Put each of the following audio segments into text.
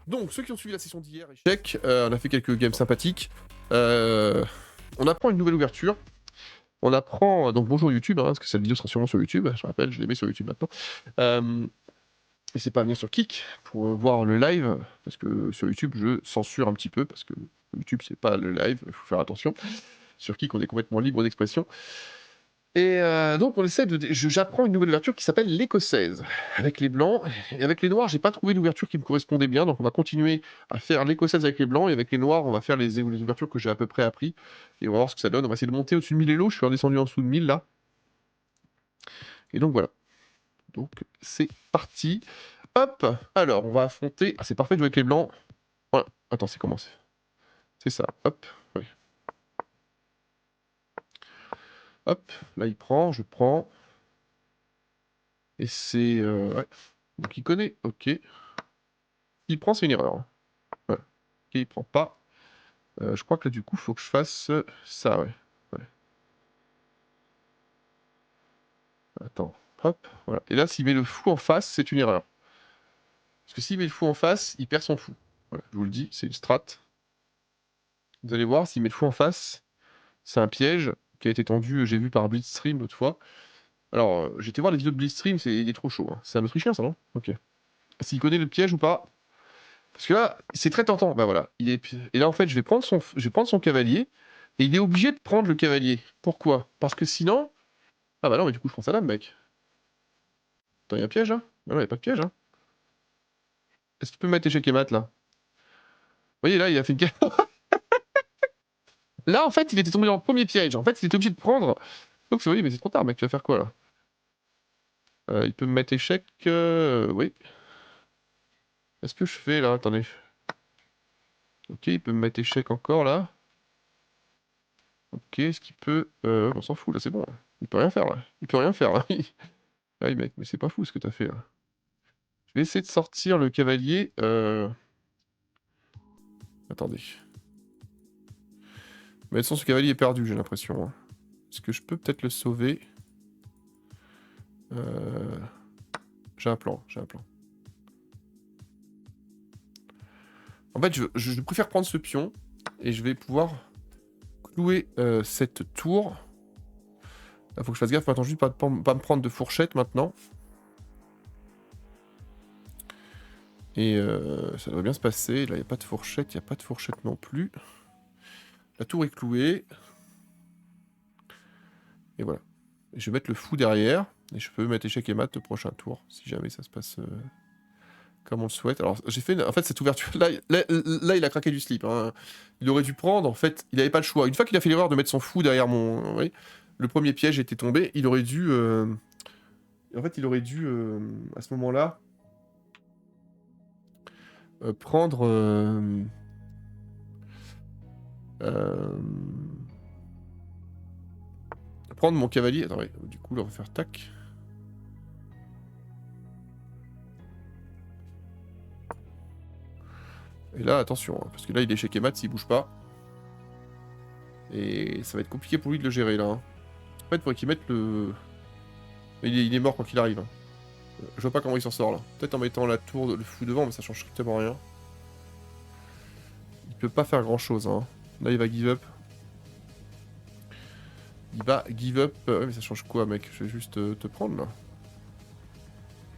Donc, ceux qui ont suivi la session d'hier, échec, on a fait quelques games sympathiques. On apprend une nouvelle ouverture. On apprend, donc bonjour YouTube, hein, parce que cette vidéo sera sûrement sur YouTube, je rappelle, je les mets sur YouTube maintenant. N'hésitez pas à venir sur Kick pour voir le live, parce que sur YouTube, je censure un petit peu, parce que YouTube, c'est pas le live, il faut faire attention. Sur Kick, on est complètement libre d'expression. Et donc, on essaie de. J'apprends une nouvelle ouverture qui s'appelle l'écossaise. Avec les blancs et avec les noirs, j'ai pas trouvé l'ouverture qui me correspondait bien, donc on va continuer à faire l'écossaise avec les blancs, et avec les noirs, on va faire les ouvertures que j'ai à peu près appris. Et on va voir ce que ça donne. On va essayer de monter au-dessus de 1000 Elo, je suis redescendu en dessous de 1000 là. Et donc voilà. Donc c'est parti. Hop. Alors, on va affronter. Ah, c'est parfait de jouer avec les blancs. Voilà. Attends, c'est commencé. C'est ça. Hop. Oui. Hop. Là, il prend, je prends. Et c'est. Ouais. Donc il connaît. Ok. Il prend, c'est une erreur. Ouais. Ok, il prend pas. Je crois que là, du coup, faut que je fasse ça, ouais. Ouais. Attends. Hop. Voilà. Et là, s'il met le fou en face, c'est une erreur. Parce que s'il met le fou en face, il perd son fou. Voilà. Je vous le dis, c'est une strat. Vous allez voir, s'il met le fou en face, c'est un piège qui a été tendu, j'ai vu par Blitzstream l'autre fois. Alors, j'ai été voir les vidéos de Blitzstream, il est trop chaud. Hein. C'est un Autrichien, ça, non? Ok. S'il connaît le piège ou pas. Parce que là, c'est très tentant. Bah voilà. Et là, en fait, je vais prendre son cavalier. Et il est obligé de prendre le cavalier. Pourquoi? Parce que sinon. Ah bah non, mais du coup, je prends sa dame, mec. Attends, il y a un piège, hein? Ah non, il n'y a pas de piège, hein? Est-ce que tu peux mettre échec et mat, là? Vous voyez, là, il a fait une... Là, en fait, il était tombé dans le premier piège. En fait, il était obligé de prendre. Donc, vous voyez, mais c'est trop tard, mec. Tu vas faire quoi, là? Il peut me mettre échec... Oui. Qu'est-ce que je fais, là? Attendez. Ok, il peut me mettre échec encore, là. Ok, est-ce qu'il peut... on s'en fout, là, c'est bon. Il peut rien faire, là. Il peut rien faire, là. Ah, mec, mais c'est pas fou, ce que t'as fait, là. Je vais essayer de sortir le cavalier. Attendez. Mais de toute façon, ce cavalier est perdu, j'ai l'impression. Hein. Est-ce que je peux peut-être le sauver? J'ai un plan, j'ai un plan. En fait, je préfère prendre ce pion, et je vais pouvoir clouer cette tour. Là, faut que je fasse gaffe, maintenant, juste pas me prendre de fourchette, maintenant. Et ça devrait bien se passer. Là, il n'y a pas de fourchette, il n'y a pas de fourchette non plus. La tour est clouée. Et voilà. Et je vais mettre le fou derrière. Et je peux mettre échec et mat le prochain tour, si jamais ça se passe comme on le souhaite. Alors, j'ai fait... En fait, cette ouverture... Là, il a craqué du slip. Hein. Il aurait dû prendre, en fait, il n'avait pas le choix. Une fois qu'il a fait l'erreur de mettre son fou derrière mon... Vous voyez, le premier piège était tombé. Il aurait dû... En fait, il aurait dû, à ce moment-là, prendre... prendre mon cavalier. Attends, ouais. Du coup, là, on va faire tac. Et là, attention, hein, parce que là, il est échec et mat s'il bouge pas. Et ça va être compliqué pour lui de le gérer, là. Hein. En fait, il faudrait qu'il mette le... Il est mort quand il arrive. Hein. Je vois pas comment il s'en sort, là. Peut-être en mettant la tour, le fou devant, mais ça change strictement rien. Il peut pas faire grand-chose, hein. Là, il va give up. Il va give up. Ouais, mais ça change quoi, mec? Je vais juste te prendre, là.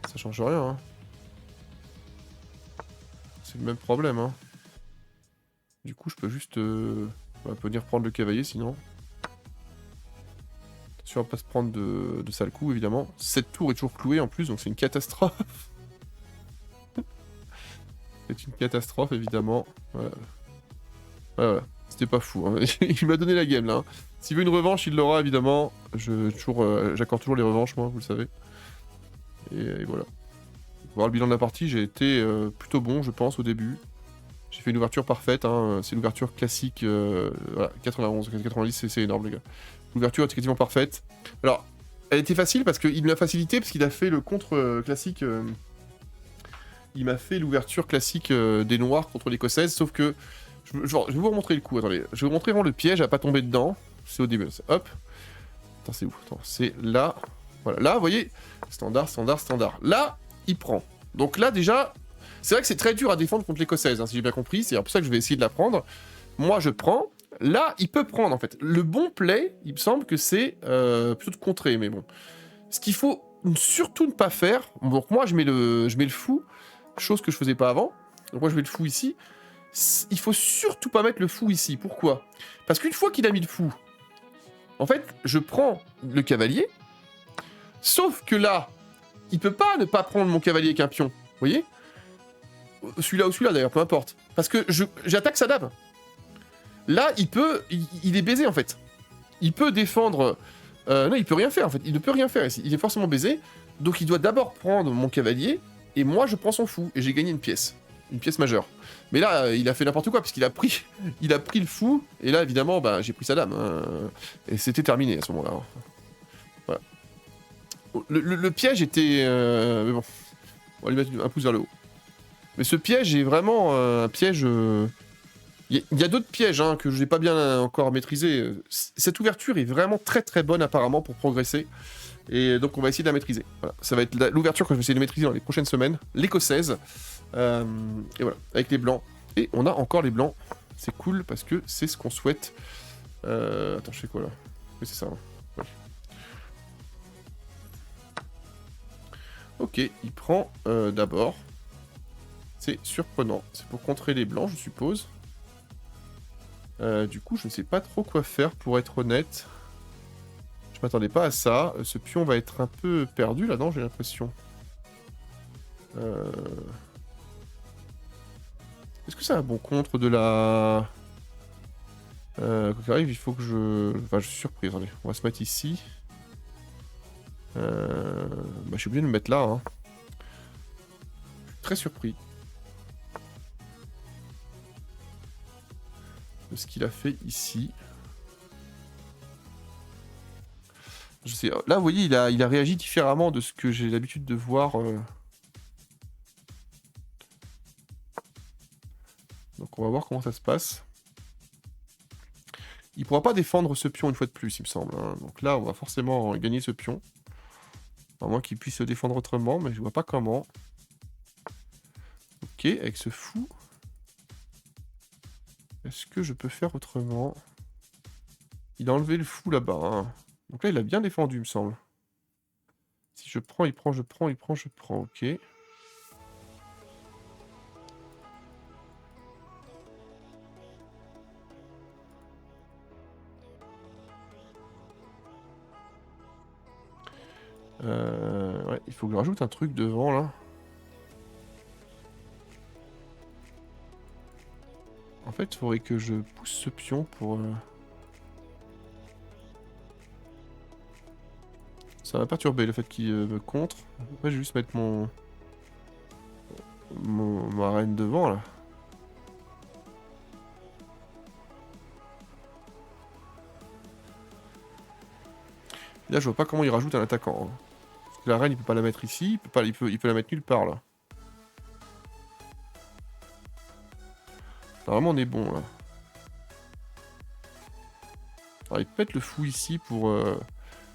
Ça change rien, hein. C'est le même problème, hein. Du coup, je peux juste... on peut venir prendre le cavalier, sinon. Attention à pas se prendre de sale coup, évidemment. Cette tour est toujours clouée, en plus, donc c'est une catastrophe. C'est une catastrophe, évidemment. Voilà. Ouais. C'était pas fou. Hein. Il m'a donné la game, là. Hein. S'il veut une revanche, il l'aura, évidemment. J'accorde toujours les revanches, moi, vous le savez. Et voilà. Pour voir le bilan de la partie, j'ai été plutôt bon, je pense, au début. J'ai fait une ouverture parfaite, hein. C'est l'ouverture classique. Voilà, 91, 90, c'est énorme, les gars. L'ouverture était quasiment parfaite. Alors, elle était facile parce qu'il me l'a facilité, parce qu'il a fait le contre classique. Il m'a fait l'ouverture classique des noirs contre l'écossaise, sauf que... Je vais vous remontrer le coup, attendez. Je vais vous montrer vraiment le piège à pas tomber dedans. C'est au début, hop. Attends, c'est où? Attends, c'est là. Voilà, là, vous voyez, standard, standard, standard. Là, il prend. Donc là, déjà, C'est vrai que c'est très dur à défendre contre l'écossaise, hein, si j'ai bien compris. C'est pour ça que je vais essayer de la prendre. Moi, je prends. Là, il peut prendre, en fait. Le bon play, il me semble que c'est plutôt de contrer, mais bon. Ce qu'il faut surtout ne pas faire... Donc moi, je mets le fou, chose que je faisais pas avant. Donc moi, je mets le fou ici. Il faut surtout pas mettre le fou ici. Pourquoi? Parce qu'une fois qu'il a mis le fou, en fait, je prends le cavalier, sauf que là, il peut pas ne pas prendre mon cavalier avec un pion. Vous voyez? Celui-là ou celui-là, d'ailleurs, peu importe. Parce que j'attaque sa dame. Là, il est baisé, en fait. Il peut défendre... non, il peut rien faire, en fait. Il ne peut rien faire ici. Il est forcément baisé. Donc, il doit d'abord prendre mon cavalier, et moi, je prends son fou. Et j'ai gagné une pièce. Une pièce majeure. Mais là, il a fait n'importe quoi, parce qu'il a pris... il a pris le fou, et là, évidemment, bah, j'ai pris sa dame. Hein, et c'était terminé, à ce moment-là. Voilà. Le piège était... mais bon. On va lui mettre un pouce vers le haut. Mais ce piège est vraiment un piège... Il y a d'autres pièges hein, que je n'ai pas bien encore maîtrisé. Cette ouverture est vraiment très très bonne apparemment pour progresser. Et donc on va essayer de la maîtriser. Voilà. Ça va être l'ouverture que je vais essayer de maîtriser dans les prochaines semaines. L'écossaise. Et voilà, avec les blancs. Et on a encore les blancs. C'est cool parce que c'est ce qu'on souhaite. Attends, je fais quoi là? Oui, c'est ça. Hein. Ouais. Ok, il prend d'abord. C'est surprenant. C'est pour contrer les blancs, je suppose. Du coup, je ne sais pas trop quoi faire, pour être honnête. Je m'attendais pas à ça. Ce pion va être un peu perdu, là, non? J'ai l'impression. Est-ce que c'est un bon contre de la... Quoi qu'il arrive, il faut que je... Enfin, je suis surpris, attendez. On va se mettre ici. Bah, je suis obligé de me mettre là, hein. Je suis très surpris. De ce qu'il a fait ici. Je sais, là, vous voyez, il a réagi différemment de ce que j'ai l'habitude de voir. Donc, on va voir comment ça se passe. Il pourra pas défendre ce pion une fois de plus, il me semble. Hein. Donc là, on va forcément gagner ce pion. À moins qu'il puisse se défendre autrement, mais je vois pas comment. Ok, avec ce fou. Est-ce que je peux faire autrement? Il a enlevé le fou là-bas. Hein. Donc là, il a bien défendu, il me semble. Si je prends, il prend, je prends, il prend, je prends. Ok. Ouais, il faut que je rajoute un truc devant, là. En fait, il faudrait que je pousse ce pion pour... Ça va perturber le fait qu'il me contre. Après, je vais juste mettre ma reine devant, là. Là, je vois pas comment il rajoute un attaquant. Hein. Parce que la reine, il peut pas la mettre ici. Il peut la mettre nulle part, là. Normalement, on est bon, là. Alors, il peut mettre le fou ici pour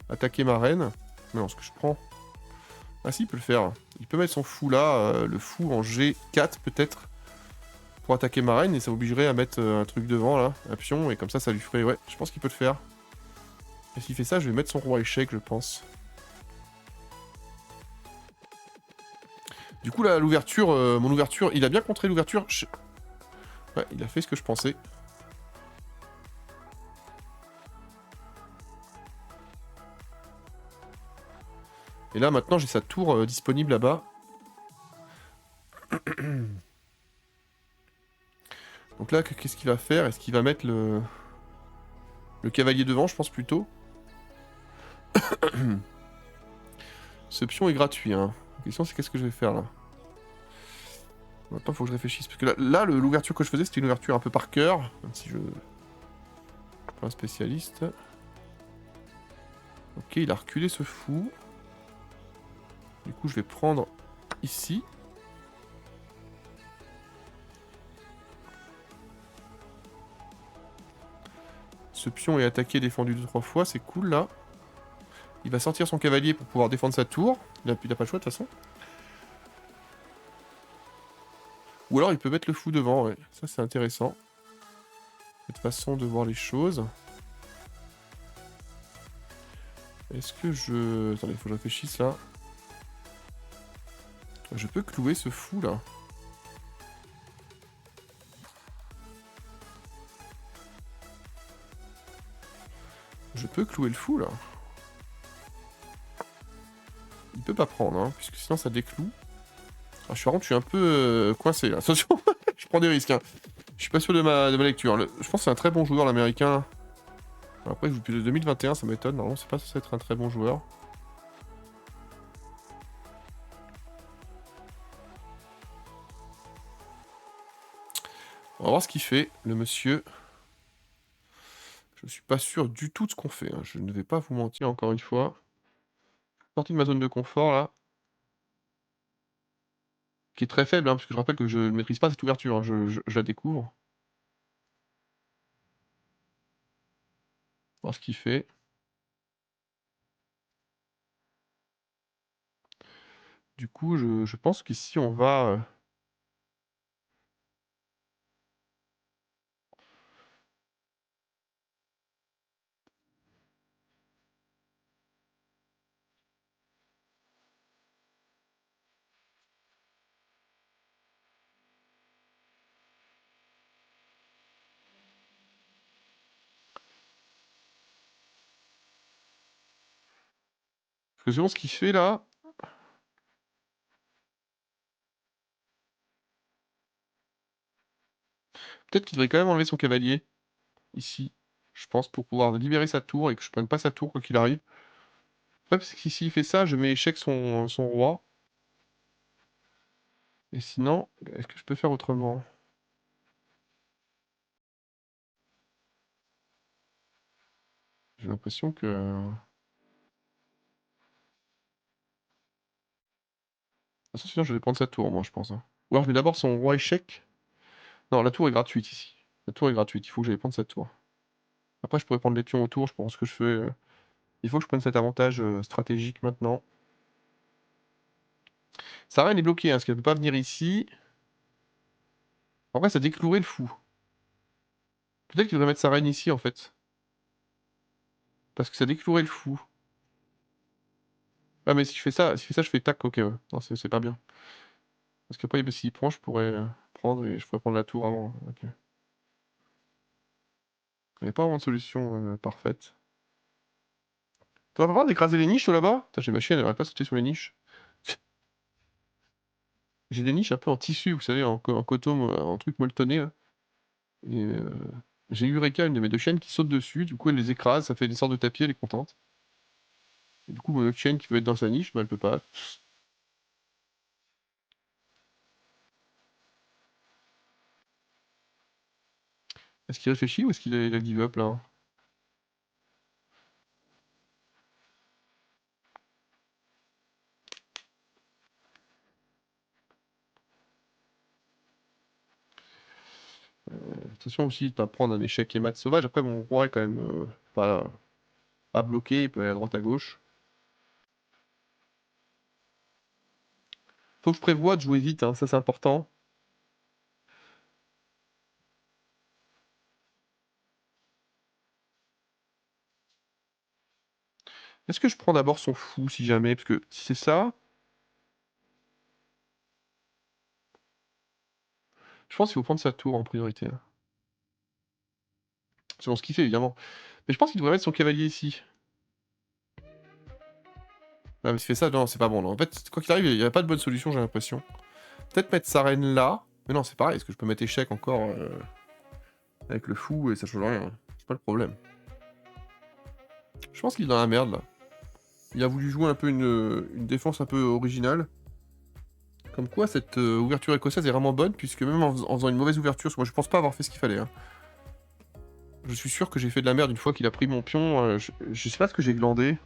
attaquer ma reine. Mais non, ce que je prends... Ah si, il peut le faire. Il peut mettre son fou là, le fou en G4 peut-être, pour attaquer ma reine, et ça obligerait à mettre un truc devant là, un pion, et comme ça, ça lui ferait... Ouais, je pense qu'il peut le faire. Et s'il fait ça, je vais mettre son roi échec, je pense. Du coup là, l'ouverture, mon ouverture, il a bien contré l'ouverture. Ouais, il a fait ce que je pensais. Et là, maintenant, j'ai sa tour disponible là-bas. Donc là, qu'est-ce qu'il va faire? Est-ce qu'il va mettre le cavalier devant, je pense plutôt. Ce pion est gratuit. Hein. La question, c'est qu'est-ce que je vais faire là? Maintenant, il faut que je réfléchisse. Parce que là l'ouverture que je faisais, c'était une ouverture un peu par cœur. Même si je... pas un spécialiste. Ok, il a reculé ce fou. Du coup, je vais prendre ici. Ce pion est attaqué et défendu 2-3 fois, c'est cool là. Il va sortir son cavalier pour pouvoir défendre sa tour. Il a pas le choix de toute façon. Ou alors il peut mettre le fou devant, ouais. Ça c'est intéressant. Cette façon de voir les choses. Est-ce que je... Attendez, faut que je réfléchisse là. Je peux clouer ce fou là. Je peux clouer le fou là. Il peut pas prendre, hein, puisque sinon ça décloue. Ah, je suis un peu coincé là. Attention, je prends des risques. Hein. Je suis pas sûr de ma lecture. Je pense que c'est un très bon joueur l'américain. Après, il joue depuis 2021, ça m'étonne. Non, c'est pas censé être un très bon joueur. On va voir ce qu'il fait, le monsieur. Je suis pas sûr du tout de ce qu'on fait. Hein. Je ne vais pas vous mentir encore une fois. Sorti de ma zone de confort là. Qui est très faible, hein, parce que je rappelle que je ne maîtrise pas cette ouverture. Hein. Je la découvre. On va voir ce qu'il fait. Du coup, je pense qu'ici on va... Parce que selon ce qu'il fait là... Peut-être qu'il devrait quand même enlever son cavalier. Ici. Je pense pour pouvoir libérer sa tour et que je prenne pas sa tour quoi qu'il arrive. Ouais, parce qu'ici il fait ça, je mets échec son roi. Et sinon, est-ce que je peux faire autrement? J'ai l'impression que... Ah, ça, sinon, je vais prendre sa tour, moi, je pense. Hein. Ou alors, je mets d'abord son roi échec. Non, la tour est gratuite, ici. La tour est gratuite, il faut que j'aille prendre cette tour. Après, je pourrais prendre les pions autour, je pense que je fais... Il faut que je prenne cet avantage stratégique, maintenant. Sa reine est bloquée, hein, parce qu'elle peut pas venir ici. En vrai, ça déclouerait le fou. Peut-être qu'il devrait mettre sa reine ici, en fait. Parce que ça déclouerait le fou. Ah, mais si je fais ça, je fais tac, ok, ouais. Non, c'est pas bien. Parce qu'après, s'il prend, je pourrais prendre et je pourrais prendre la tour avant. Ok. Il n'y a pas vraiment de solution parfaite. T'as pas peur d'écraser les niches, toi, là-bas? Putain, j'ai ma chienne, elle arrête pas de sauter sur les niches. J'ai des niches un peu en tissu, vous savez, en coton, en truc molletonné, là. Et j'ai Eureka, une de mes deux chiennes, qui saute dessus, du coup, elle les écrase, ça fait des sortes de tapis, elle est contente. Et du coup, mon autre chienne qui veut être dans sa niche, bah, elle peut pas. Est-ce qu'il réfléchit ou est-ce qu'il a give up, là? Attention aussi de pas prendre un échec et mat sauvage. Après, mon roi est quand même pas bloqué, il peut aller à droite à gauche. Faut que je prévoie de jouer vite, hein, ça c'est important. Est-ce que je prends d'abord son fou si jamais? Parce que si c'est ça, je pense qu'il faut prendre sa tour en priorité. Hein. Selon ce qu'il fait évidemment. Mais je pense qu'il devrait mettre son cavalier ici. Ah, mais s'il fait ça, non, c'est pas bon. Non. En fait, quoi qu'il arrive, il n'y a pas de bonne solution, j'ai l'impression. Peut-être mettre sa reine là. Mais non, c'est pareil, est-ce que je peux mettre échec encore avec le fou et ça change rien. Hein. C'est pas le problème. Je pense qu'il est dans la merde là. Il a voulu jouer un peu une défense un peu originale. Comme quoi, cette ouverture écossaise est vraiment bonne, puisque même en faisant une mauvaise ouverture, parce que moi je pense pas avoir fait ce qu'il fallait. Hein. Je suis sûr que j'ai fait de la merde une fois qu'il a pris mon pion. Je sais pas ce que j'ai glandé.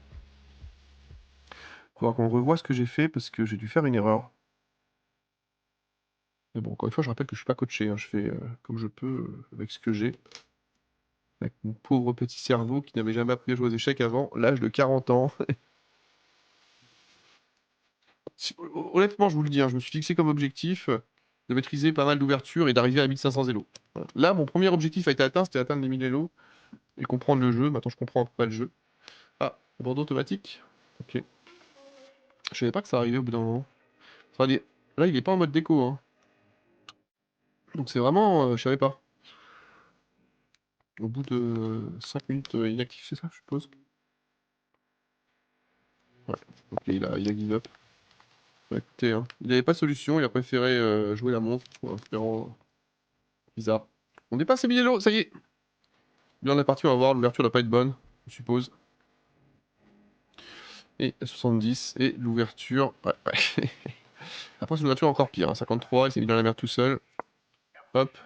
Faudra qu'on revoie ce que j'ai fait, parce que j'ai dû faire une erreur. Mais bon, encore une fois, je rappelle que je suis pas coaché. Hein. Je fais comme je peux avec ce que j'ai. Avec mon pauvre petit cerveau qui n'avait jamais appris à jouer aux échecs avant l'âge de 40 ans. Honnêtement, je vous le dis, hein, je me suis fixé comme objectif. de maîtriser pas mal d'ouvertures et d'arriver à 1500 élos. Voilà. Là, mon premier objectif a été atteint, c'était atteindre les 1000 élos et comprendre le jeu. Maintenant, je comprends pas le jeu. Ah, abandon automatique. Ok. Je savais pas que ça arrivait au bout d'un moment. Là, il est pas en mode déco, hein. Donc c'est vraiment... je savais pas. Au bout de 5 minutes inactif, c'est ça, je suppose? Ouais. Ok, il a give up. Ouais, écoutez, hein, il avait pas de solution, il a préféré jouer la montre, en espérant... Bizarre. On dépasse les 1000 élos, ça y est. Bien la partie, on va voir, l'ouverture doit pas être bonne, je suppose. Et 70, et l'ouverture... Ouais, ouais. Après, c'est l'ouverture encore pire, hein. 53, il s'est mis dans la merde tout seul. Hop.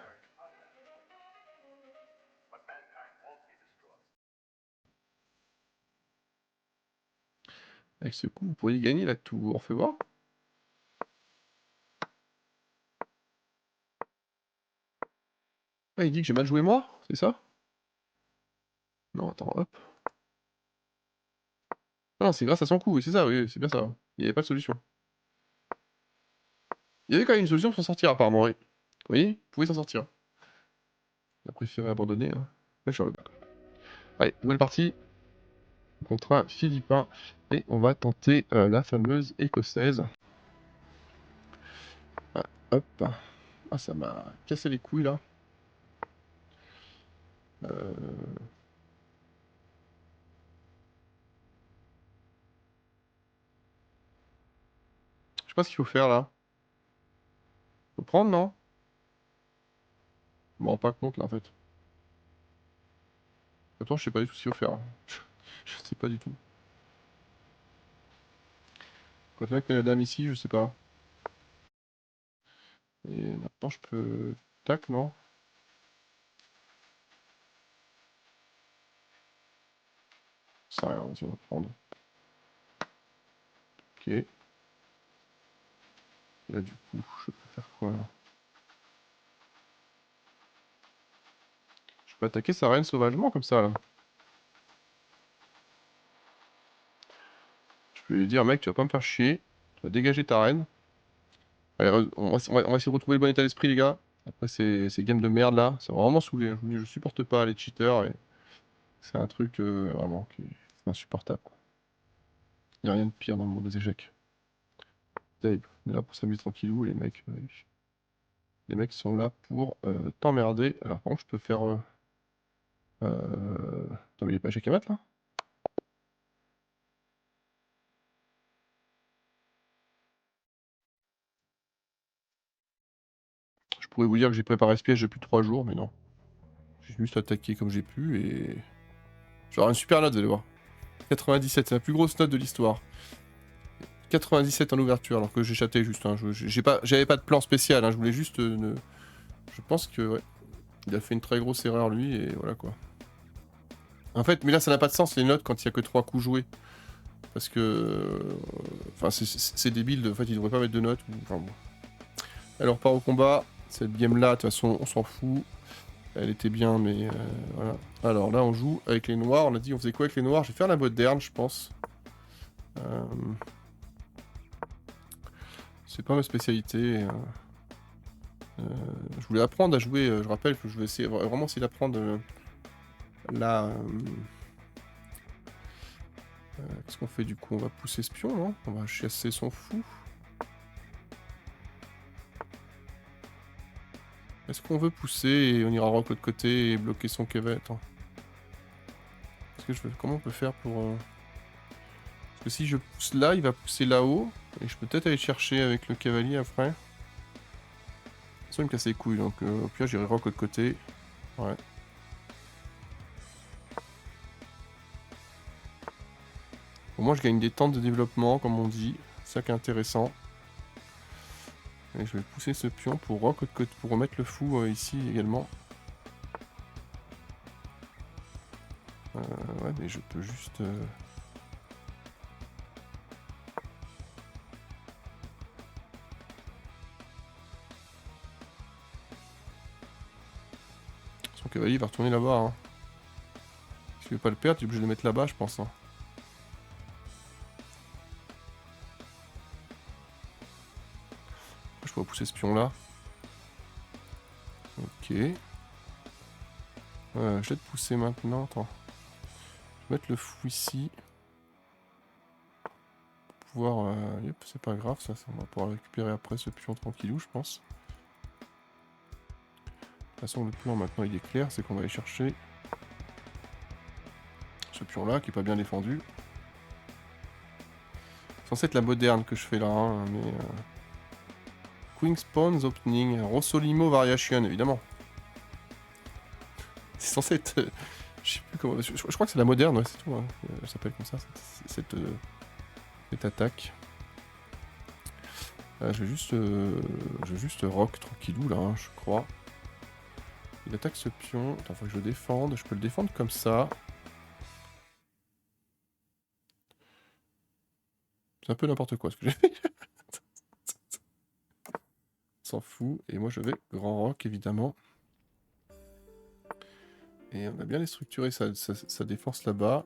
Avec ce coup, vous pourriez gagner la tour, fais voir. Ah, il dit que j'ai mal joué moi, c'est ça? Non, attends, hop. Ah non, c'est grâce à son coup, oui, c'est ça, oui, c'est bien ça. Il n'y avait pas de solution. Il y avait quand même une solution pour s'en sortir, apparemment, oui. Oui, vous pouvez s'en sortir. Il a préféré abandonner, hein. Là, je suis Allez, nouvelle partie. Contre un Philippin. Et on va tenter la fameuse écossaise. Ah, hop. Ah, ça m'a cassé les couilles, là. Euh... Je sais pas ce qu'il faut faire, là. Faut prendre, non? Je me rends pas compte, là, en fait. Attends, je sais pas du tout ce qu'il faut faire. Je sais pas du tout. Quand avec la dame ici, je sais pas. Et maintenant, je peux... Tac, non? Ça rien, on va prendre. Ok. Et là, du coup, je peux faire quoi, là? Je peux attaquer sa reine sauvagement, comme ça, là. Je peux lui dire, mec, tu vas pas me faire chier. Tu vas dégager ta reine. Allez, on va essayer de retrouver le bon état d'esprit, les gars. Après ces games de merde là, ça va vraiment saouler, hein. Je supporte pas les cheaters et c'est un truc vraiment qui est insupportable. Il n'y a rien de pire dans le monde des échecs. Dave, on est là pour s'amuser tranquillou, les mecs sont là pour t'emmerder. Alors par contre, je peux faire. Attends, mais il est pas échec à mettre là? Je pourrais vous dire que j'ai préparé ce piège depuis 3 jours, mais non. J'ai juste attaqué comme j'ai pu et. J'aurai une super note, vous allez voir. 97, c'est la plus grosse note de l'histoire. 97 en ouverture, alors que j'ai chaté juste. Hein. J'avais pas de plan spécial, hein. Je voulais juste. Je pense que, ouais. Il a fait une très grosse erreur, lui, et voilà quoi. En fait, mais là, ça n'a pas de sens, les notes, quand il y a que 3 coups joués. Parce que. Enfin, c'est débile, en fait, il devrait pas mettre de notes. Enfin, bon. Alors, part au combat. Cette game-là, de toute façon, on s'en fout. Elle était bien, mais voilà. Alors là, on joue avec les noirs. On a dit, on faisait quoi avec les noirs? Je vais faire la moderne, je pense. C'est pas ma spécialité. Je voulais apprendre à jouer, je rappelle que je vais essayer, vraiment essayer d'apprendre la... Qu'est-ce qu'on fait du coup? On va pousser ce pion, non? On va chasser son fou. Est-ce qu'on veut pousser et on ira rock de l'autre côté et bloquer son cavalier? Attends. Comment on peut faire pour... Parce que si je pousse là, il va pousser là-haut. Et je peux peut-être aller chercher avec le cavalier après. Ça il me casse les couilles, donc au pire j'irai rock de l'autre côté. Ouais. Au moins je gagne des temps de développement, comme on dit. C'est ça qui est intéressant. Et je vais pousser ce pion pour remettre le fou ici également. Ouais, mais je peux juste... Son cavalier va retourner là-bas. Hein. Si je veux pas le perdre, tu es obligé de le mettre là-bas, je pense. Hein. Je pourrais pousser ce pion là. Ok. Je vais te pousser maintenant. Attends. Je vais mettre le fou ici. Pour pouvoir... Yep, c'est pas grave, ça. On va pouvoir récupérer après ce pion tranquillou, je pense. De toute façon, le plan maintenant, il est clair. C'est qu'on va aller chercher ce pion-là, qui est pas bien défendu. C'est censé être la moderne que je fais là, hein, mais... Queen Spawns Opening. Rossolimo Variation, évidemment. C'est censé être... je sais plus comment... Je crois que c'est la moderne, ouais, c'est tout. Hein. Elle s'appelle comme ça, cette attaque. Je vais juste rock tranquillou là, hein, je crois. Il attaque ce pion. Attends, faut que je le défende. Je peux le défendre comme ça. C'est un peu n'importe quoi ce que j'ai fait. S'en fout. Et moi je vais grand rock évidemment. Et on a bien les structuré sa défense là-bas.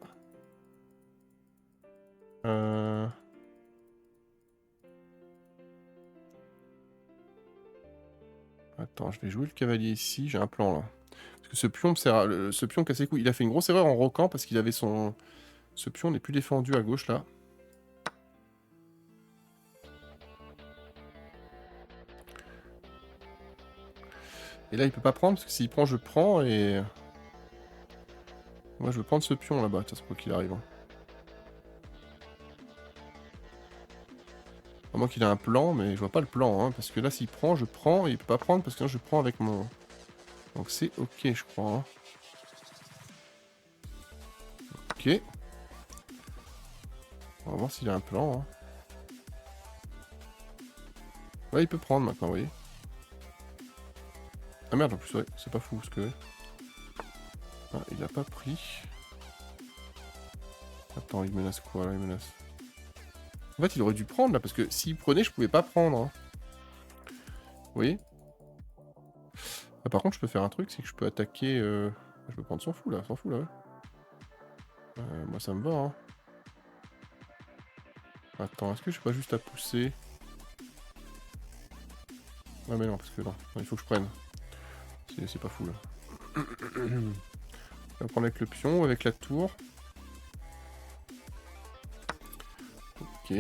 Attends, je vais jouer le cavalier ici. J'ai un plan là. Parce que ce pion me sert ce pion casse les couilles. Il a fait une grosse erreur en roquant parce qu'il avait son... Ce pion n'est plus défendu à gauche là. Et là il peut pas prendre parce que s'il prend je prends et... Moi je veux prendre ce pion là-bas, de toute façon quoi qu'il arrive. Hein. À moins qu'il ait un plan, mais je vois pas le plan, hein, parce que là s'il prend, je prends, et il peut pas prendre parce que là je prends avec mon... Donc c'est ok je crois. Hein. Ok. On va voir s'il a un plan. Hein. Ouais il peut prendre maintenant, vous voyez. Ah merde en plus ouais, c'est pas fou parce que... Ah, il a pas pris. Attends, il menace quoi là? Il menace... En fait il aurait dû prendre là, parce que s'il prenait je pouvais pas prendre. Hein. Vous voyez. Ah, par contre je peux faire un truc, c'est que je peux attaquer... Je peux prendre son fou là, ouais. Moi ça me va hein. Attends, est-ce que je suis pas juste à pousser? Ouais mais non, parce que non, il faut que je prenne. C'est pas fou là. On va prendre avec le pion, avec la tour. Ok.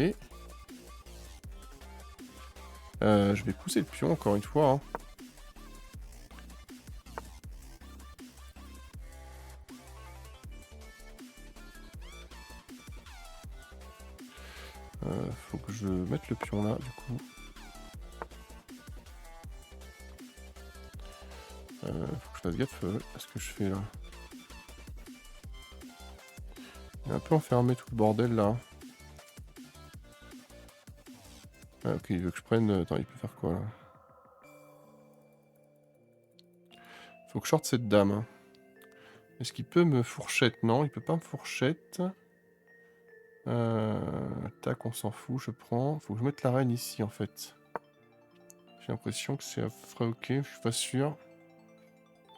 Je vais pousser le pion encore une fois. Hein. Faut que je mette le pion là, du coup. Faut que je fasse gaffe à ce que je fais là. Il est un peu enfermé tout le bordel là. Ah, ok, il veut que je prenne... Attends, il peut faire quoi là? Faut que je sorte cette dame. Hein. Est-ce qu'il peut me fourchette? Non, il peut pas me fourchette. Tac, on s'en fout, je prends. Faut que je mette la reine ici en fait. J'ai l'impression que c'est ferait ok, je suis pas sûr.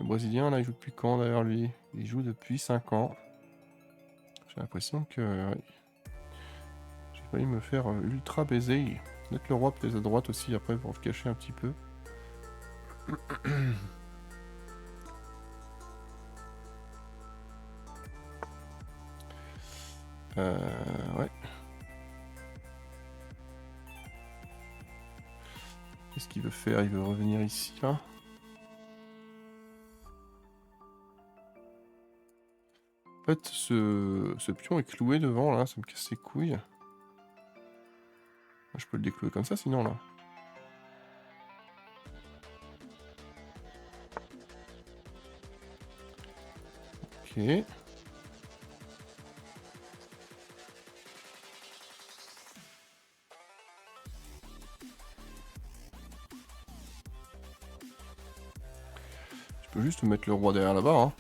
Le Brésilien là, il joue depuis quand d'ailleurs lui? Il joue depuis 5 ans. J'ai l'impression que... Ouais. J'ai failli me faire ultra baiser. Mettre le roi peut-être à droite aussi après pour se cacher un petit peu. Ouais. Qu'est-ce qu'il veut faire? Il veut revenir ici là. En fait, ce pion est cloué devant là, ça me casse les couilles. Je peux le déclouer comme ça sinon là. Ok. Je peux juste mettre le roi derrière là-bas. Hein.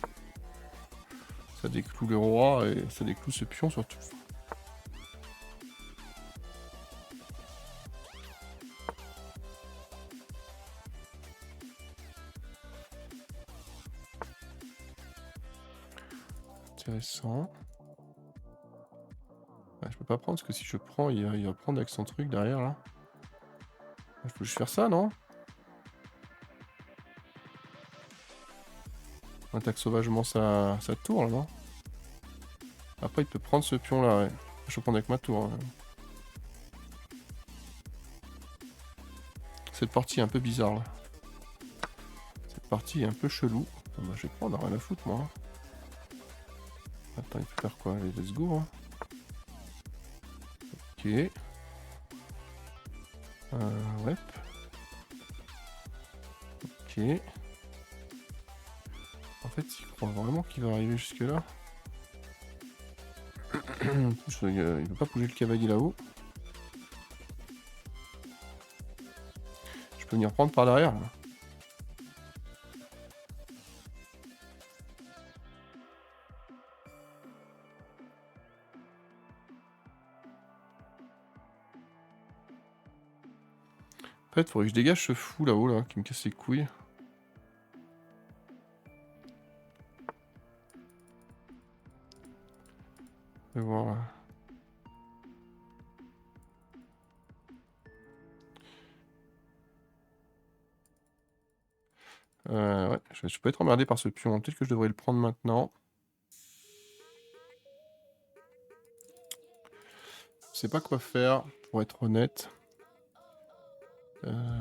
Ça décloue le roi et ça décloue ce pion surtout. Intéressant. Ouais, je peux pas prendre parce que si je prends, il va prendre avec son truc derrière là. Je peux juste faire ça, non? On attaque sauvagement sa tour là, non? Après il peut prendre ce pion là, ouais. Je peux prendre avec ma tour. Hein. Cette partie est un peu bizarre là. Cette partie est un peu chelou. Bon, bah, je vais prendre, rien à foutre moi. Attends, il peut faire quoi? Allez, let's go. Hein. Ok. Ouais. Ok. En fait, il croit vraiment qu'il va arriver jusque là. En plus, il peut pas bouger le cavalier là-haut. Je peux venir prendre par derrière là. En fait, faudrait que je dégage ce fou là-haut là, qui me casse les couilles. Je vais voir là. Ouais, je peux être emmerdé par ce pion. Peut-être que je devrais le prendre maintenant. Je sais pas quoi faire, pour être honnête.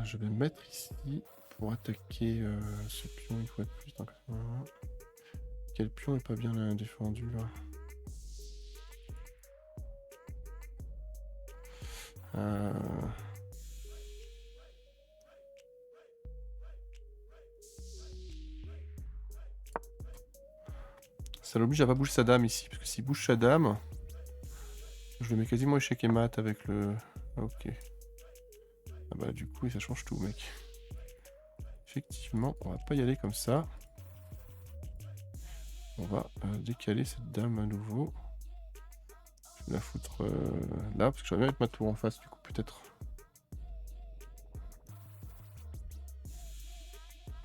Je vais me mettre ici pour attaquer ce pion une fois de plus. Donc, quel pion est pas bien défendu là? Ça l'oblige à pas bouger sa dame ici, parce que s'il bouge sa dame, je le mets quasiment échec et mat avec le... Ok. Ah bah du coup ça change tout mec. Effectivement, on va pas y aller comme ça. On va décaler cette dame à nouveau. Je vais la foutre là, parce que j'aimerais bien mettre ma tour en face du coup peut-être.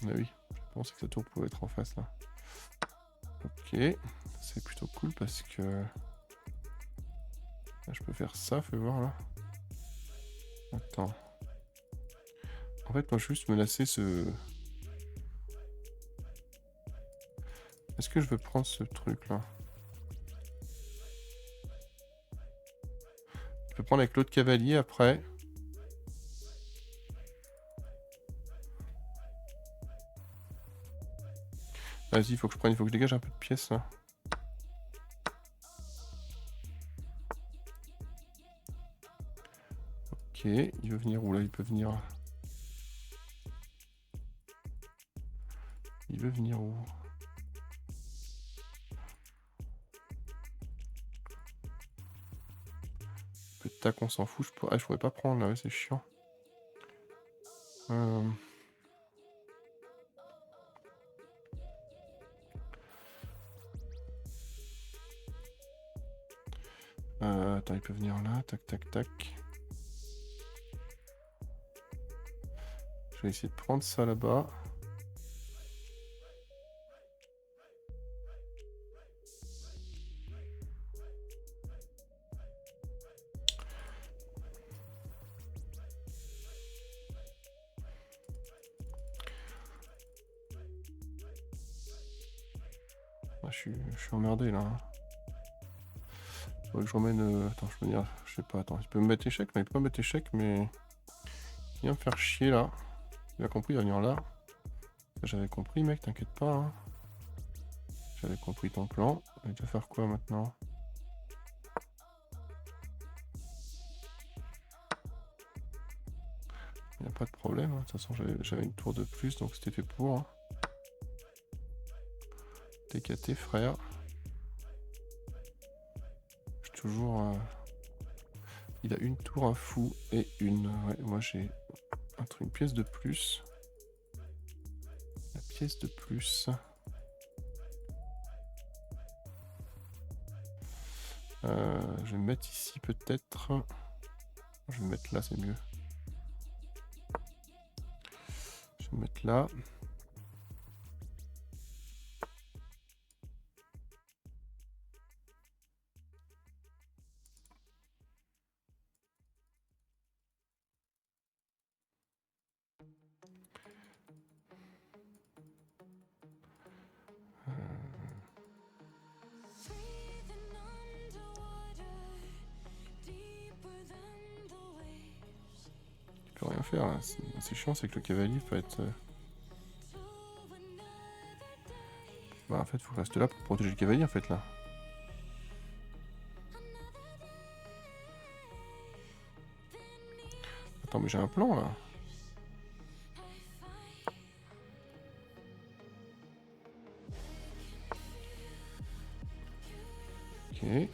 Ah oui, je pensais que sa tour pouvait être en face là. Ok, c'est plutôt cool parce que... Là, je peux faire ça, fais voir là. Attends. En fait, moi je veux juste menacer ce... Est-ce que je veux prendre ce truc là? Je peux prendre avec l'autre cavalier après. Vas-y, il faut que je prenne, il faut que je dégage un peu de pièces là. Ok, il veut venir où là? Il peut venir... Il veut venir où? Peu de tac, on s'en fout. Je pourrais pas prendre là, ouais, c'est chiant. Attends, il peut venir là, tac, tac, tac. Je vais essayer de prendre ça là-bas. Ah, je suis emmerdé là. Faudrait que je remène... Attends, je peux venir... Je sais pas, attends, il peut me mettre échec? Non, il peut pas me mettre échec, mais... Il vient me faire chier là. Il a compris, il va venir là. J'avais compris, mec, t'inquiète pas. Hein. J'avais compris ton plan. Il va faire quoi maintenant? Il n'y a pas de problème. Hein. De toute façon, j'avais une tour de plus, donc c'était fait pour. Hein. TKT, frère. Je suis toujours... Il a une tour, un fou et une... Ouais, moi j'ai une pièce de plus. La pièce de plus. Je vais me mettre ici peut-être. Je vais me mettre là, c'est mieux. Je vais me mettre là. faire là. C'est chiant, c'est que le cavalier peut être... Bah en fait, faut rester là pour protéger le cavalier en fait là. Attends, mais j'ai un plan là. Ok.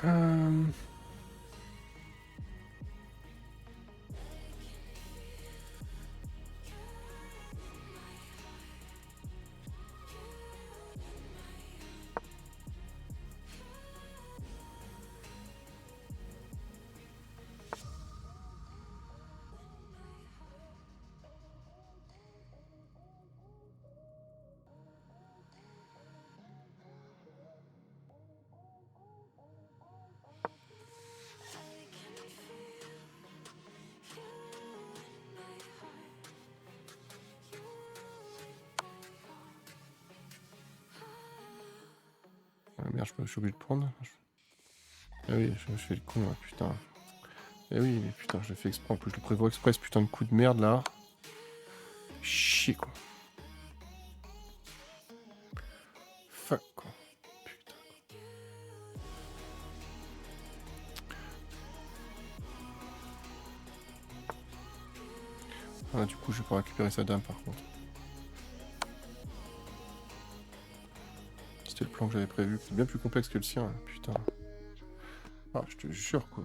Euh... Ah merde, je suis obligé de prendre. Ah oui, je fais le con là, putain. Eh oui, mais putain, je l'ai fait exprès. En plus, je le prévois exprès, ce putain de coup de merde là. Chier quoi. Fuck quoi. Putain. Ah, du coup, je vais pas récupérer sa dame par contre. C'était le plan que j'avais prévu. C'est bien plus complexe que le sien, hein, putain. Ah, je te jure quoi.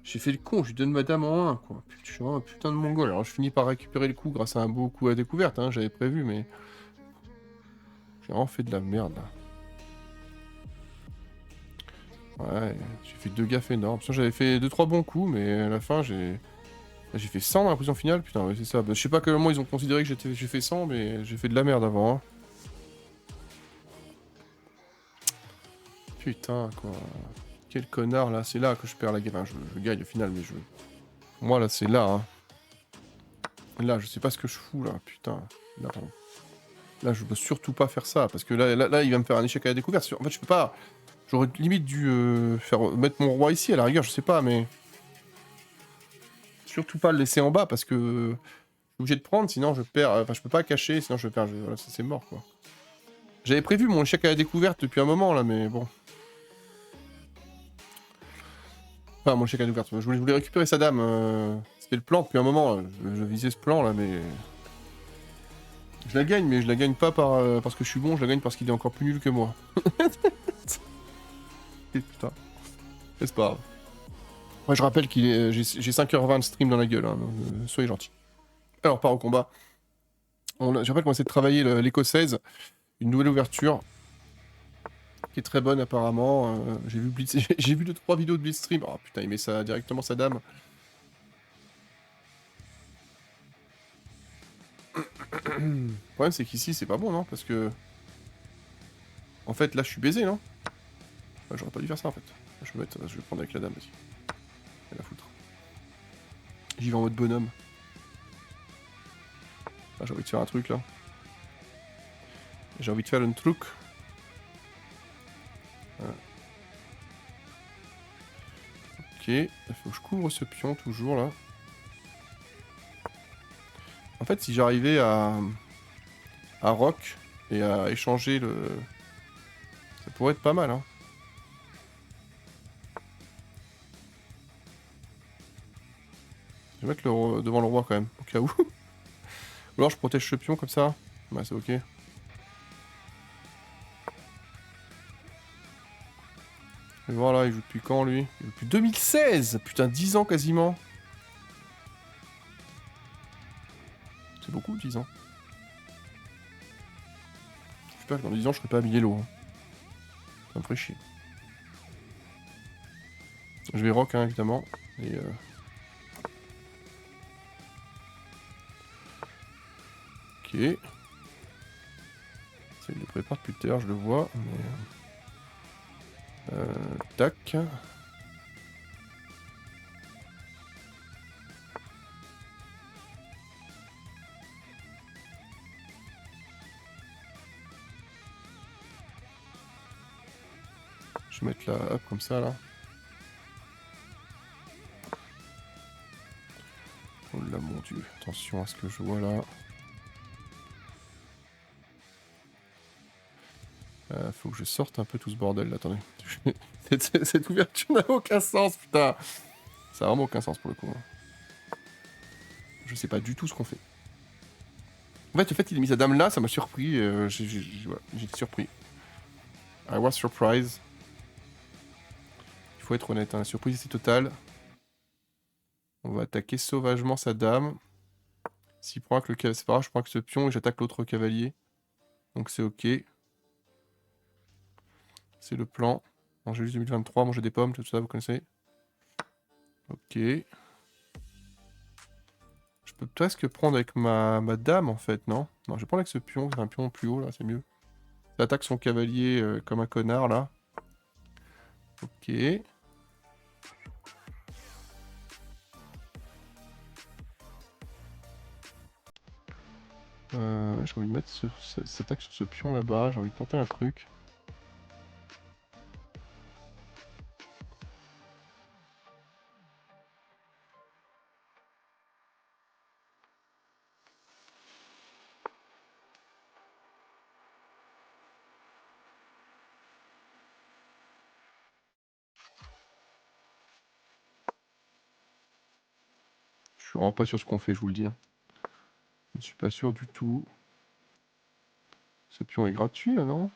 J'ai fait le con, je lui donne ma dame en 1 quoi. Putain, je suis vraiment un putain de mongol. Alors je finis par récupérer le coup grâce à un beau coup à découverte, hein, j'avais prévu, mais. J'ai vraiment fait de la merde là. Ouais, j'ai fait 2 gaffes énormes. J'avais fait 2-3 bons coups, mais à la fin j'ai fait 100 dans la position finale, putain, ouais, c'est ça. Bah, je sais pas comment ils ont considéré que j'ai fait 100, mais j'ai fait de la merde avant. Hein. Putain, quoi. Quel connard, là. C'est là que je perds la game. Enfin, je gagne au final, mais je... Moi, là, c'est là, hein. Là, je sais pas ce que je fous, là. Putain. Là, pardon. Là, je peux surtout pas faire ça, parce que là, il va me faire un échec à la découverte. En fait, je peux pas... J'aurais limite dû mettre mon roi ici, à la rigueur, je sais pas, mais... Surtout pas le laisser en bas, parce que... Je suis obligé de prendre, sinon je perds... Enfin, je peux pas cacher, sinon je perds... Voilà, c'est mort, quoi. J'avais prévu mon échec à la découverte depuis un moment, là, mais bon... Enfin, mon échec à la découverte. Je voulais récupérer sa dame. C'était le plan depuis un moment. Je visais ce plan, là, mais... Je la gagne, mais je la gagne pas parce que je suis bon, je la gagne parce qu'il est encore plus nul que moi. Et putain. C'est pas grave. Ouais, je rappelle qu'il est... J'ai 5h20 de stream dans la gueule, hein, donc, soyez gentils. Alors, part au combat. Je rappelle qu'on essaie de travailler l'écossaise. Une nouvelle ouverture. Qui est très bonne, apparemment. J'ai vu Blitz... J'ai vu 2-3 vidéos de Blitzstream. Oh putain, il met ça directement sa dame. Le problème, c'est qu'ici, c'est pas bon, non? Parce que... En fait, là, je suis baisé, non? Ouais, j'aurais pas dû faire ça, en fait. Je vais prendre avec la dame, vas-y. Rien à foutre. J'y vais en mode bonhomme. Ah, j'ai envie de faire un truc, là. J'ai envie de faire un truc. Voilà. Ok, il faut que je couvre ce pion, toujours, là. En fait, si j'arrivais à rock et à échanger le... Ça pourrait être pas mal, hein. Je vais mettre devant le roi, quand même, au cas où. Ou alors je protège ce pion, comme ça. Ouais, c'est ok. Et voilà, il joue depuis quand, lui? Il joue depuis 2016. Putain, 10 ans, quasiment. C'est beaucoup, 10 ans. J'espère que dans 10 ans, je serai pas habillé l'eau. Hein. Ça me ferait chier. Je vais rock, hein, évidemment. Et ok. Ça, il le prépare depuis tout à l'heure, je le vois. Mais... tac. se mettre là, hop, comme ça, là. Oh là, mon dieu. Attention à ce que je vois là. Faut que je sorte un peu tout ce bordel là, attendez. Cette ouverture n'a aucun sens, putain. Ça a vraiment aucun sens pour le coup. Je sais pas du tout ce qu'on fait. En fait, le fait qu'il ait mis sa dame là, ça m'a surpris. J'étais surpris. I was surprised. Il faut être honnête, hein, la surprise c'est totale. On va attaquer sauvagement sa dame. S'il prend avec le cavalier, c'est pas grave, je prends avec ce pion et j'attaque l'autre cavalier. Donc c'est ok. C'est le plan. Manger juste 2023, manger des pommes, tout ça, vous connaissez. Ok. Je peux presque prendre avec ma dame en fait, non? Non, je vais prendre avec ce pion, c'est un pion plus haut là, c'est mieux. Ça attaque son cavalier comme un connard là. Ok. J'ai envie de mettre cette attaque sur ce pion là-bas, j'ai envie de tenter un truc. Je suis vraiment pas sûr de ce qu'on fait, je vous le dis. Hein. Je ne suis pas sûr du tout. Ce pion est gratuit là, non?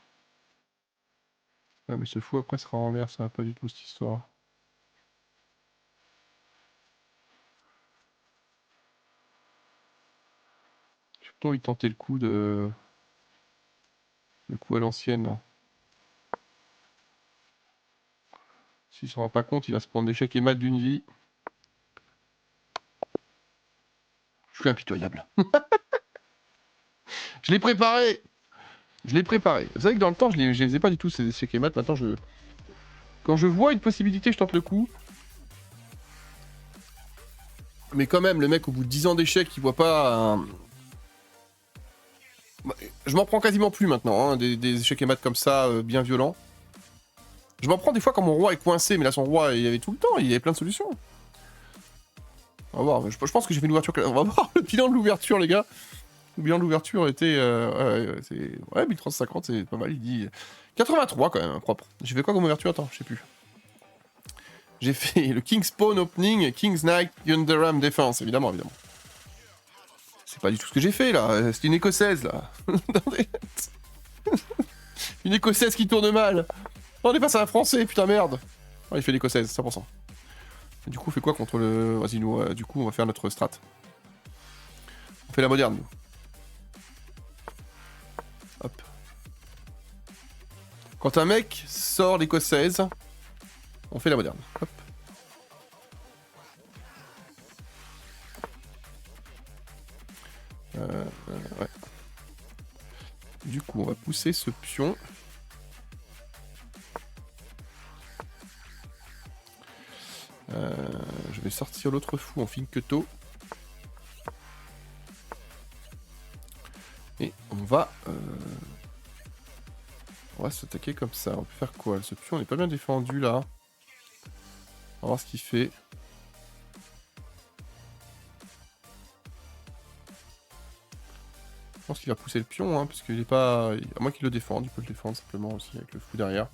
Ah mais ce fou après sera en l'air, ça va pas du tout cette histoire. J'ai plutôt envie de tenter le coup de... Le coup à l'ancienne là. S'il s'en rend pas compte, il va se prendre d'échec et mat d'une vie. Je suis impitoyable. Je l'ai préparé! Je l'ai préparé. Vous savez que dans le temps, je les ai pas du tout ces échecs et mat. Maintenant, quand je vois une possibilité, je tente le coup. Mais quand même, le mec, au bout de 10 ans d'échecs, il voit pas... Je m'en prends quasiment plus maintenant, hein, des échecs et mat comme ça, bien violents. Je m'en prends des fois quand mon roi est coincé, mais là, son roi, il avait tout le temps, il avait plein de solutions. On va voir, je pense que j'ai fait une ouverture... On va voir le bilan de l'ouverture, les gars. Le bilan de l'ouverture était... ouais, 1350, c'est pas mal, il dit... 83 quand même, propre. J'ai fait quoi comme ouverture? Attends, je sais plus. J'ai fait le King's Pawn Opening, King's Knight, Yunderam Defense, évidemment. C'est pas du tout ce que j'ai fait, là. C'est une écossaise, là. Une écossaise qui tourne mal. On est face à un français, putain, merde. Oh, il fait l'écossaise, 100%. Et du coup, on fait quoi contre le... Vas-y, nous, du coup, on va faire notre strat. On fait la moderne, nous. Hop. Quand un mec sort l'écossaise, on fait la moderne. Hop. Ouais. Du coup, on va pousser ce pion. Je vais sortir l'autre fou en Finketo. Et on va s'attaquer comme ça. On peut faire quoi? Ce pion n'est pas bien défendu là. On va voir ce qu'il fait. Je pense qu'il va pousser le pion, hein, parce qu'il est pas... À moins qu'il le défende, il peut le défendre simplement aussi avec le fou derrière.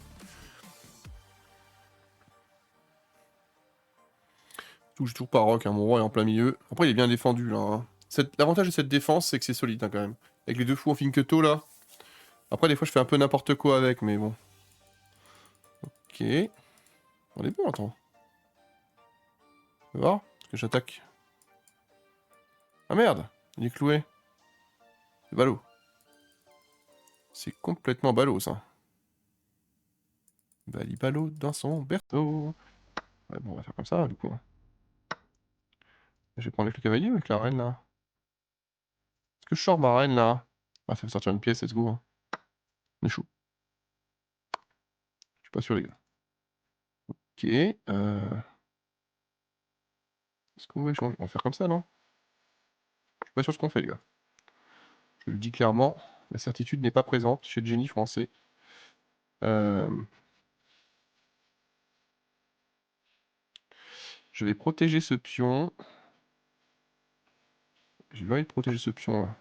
J'ai toujours pas rock, hein, mon roi est en plein milieu. Après, il est bien défendu là. Hein. L'avantage de cette défense, c'est que c'est solide hein, quand même. Avec les deux fous en Finketo là. Après, des fois, je fais un peu n'importe quoi avec, mais bon. Ok. On est bon, attends. On va voir. Est-ce que j'attaque? Ah merde, il est cloué. C'est ballot. C'est complètement ballot ça. Ballot dans son berceau. Ouais, bon, on va faire comme ça du coup. Je vais prendre avec le cavalier ou avec la reine là? Est-ce que je sors ma reine là? Ah, ça fait sortir une pièce, let's go. Hein. On est chaud. Je suis pas sûr, les gars. Ok. Est-ce qu'on va échanger? On va faire comme ça, non? Je suis pas sûr de ce qu'on fait, les gars. Je le dis clairement, la certitude n'est pas présente chez le génie français. Je vais protéger ce pion. J'ai pas envie de protéger ce pion là.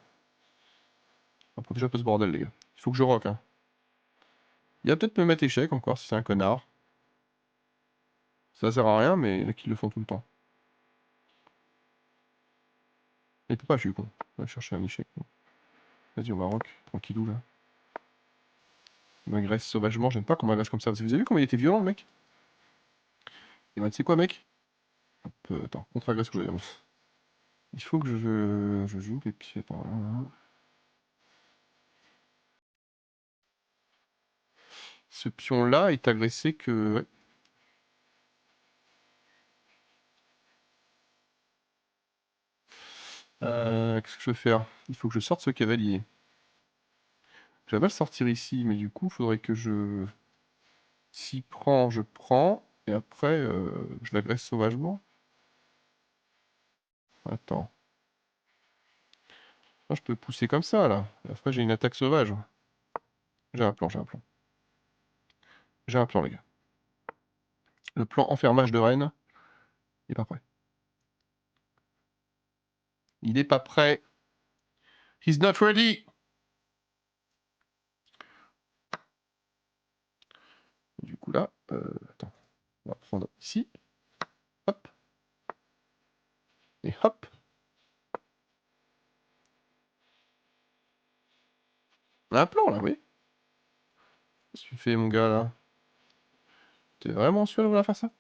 On va protéger un peu ce bordel, les gars. Il faut que je rock, hein. Il va peut-être me mettre échec encore si c'est un connard. Ça sert à rien, mais il y en a qui le font tout le temps. Il peut pas, je suis con. On va chercher un échec. Vas-y, on va rock. Tranquillou là. Il m'agresse sauvagement. J'aime pas qu'on m'agresse comme ça. Vous avez vu comment il était violent, le mec? Et bah, tu sais quoi, mec? Hop, attends, contre-agression. Il faut que je joue les pieds. Attends, là. Ce pion-là est agressé que... Ouais. Qu'est-ce que je veux faire? Il faut que je sorte ce cavalier. Je vais pas le sortir ici, mais du coup, il faudrait que je... S'il prend, je prends. Et après, je l'agresse sauvagement. Attends. Ah, je peux pousser comme ça, là. Et après, j'ai une attaque sauvage. J'ai un plan, j'ai un plan. J'ai un plan, les gars. Le plan enfermage de Rennes n'est pas prêt. Il n'est pas prêt. He's not ready. Du coup, là, attends. On va prendre ici. Hop. Et hop. On a un plan, là, oui. Qu'est-ce que tu fais, mon gars, là? T'es vraiment sûr de vouloir faire ça?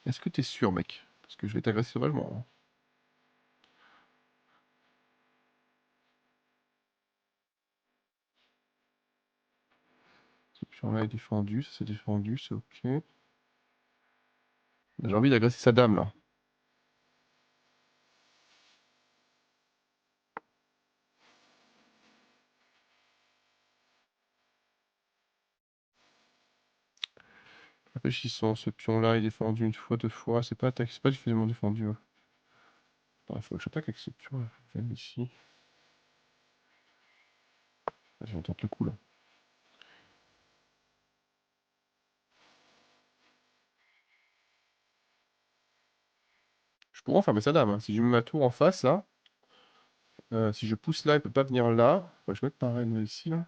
Est-ce que t'es sûr, mec? Parce que je vais t'agresser sauvagement, hein. Ce pion-là est défendu, ça c'est défendu, c'est ok. J'ai envie d'agresser sa dame, là. Réfléchissons, ce pion-là est défendu une fois, deux fois. C'est pas attaqué, c'est pas difficilement défendu, ouais. Attends, il faut que j'attaque avec ce pion-là. Viens ici. Vas-y, on tente le coup, là. Je pourrais enfermer sa dame, hein. Si je mets ma tour en face, là. Si je pousse là, il peut pas venir là. Ouais, je vais mettre ma reine ici, là.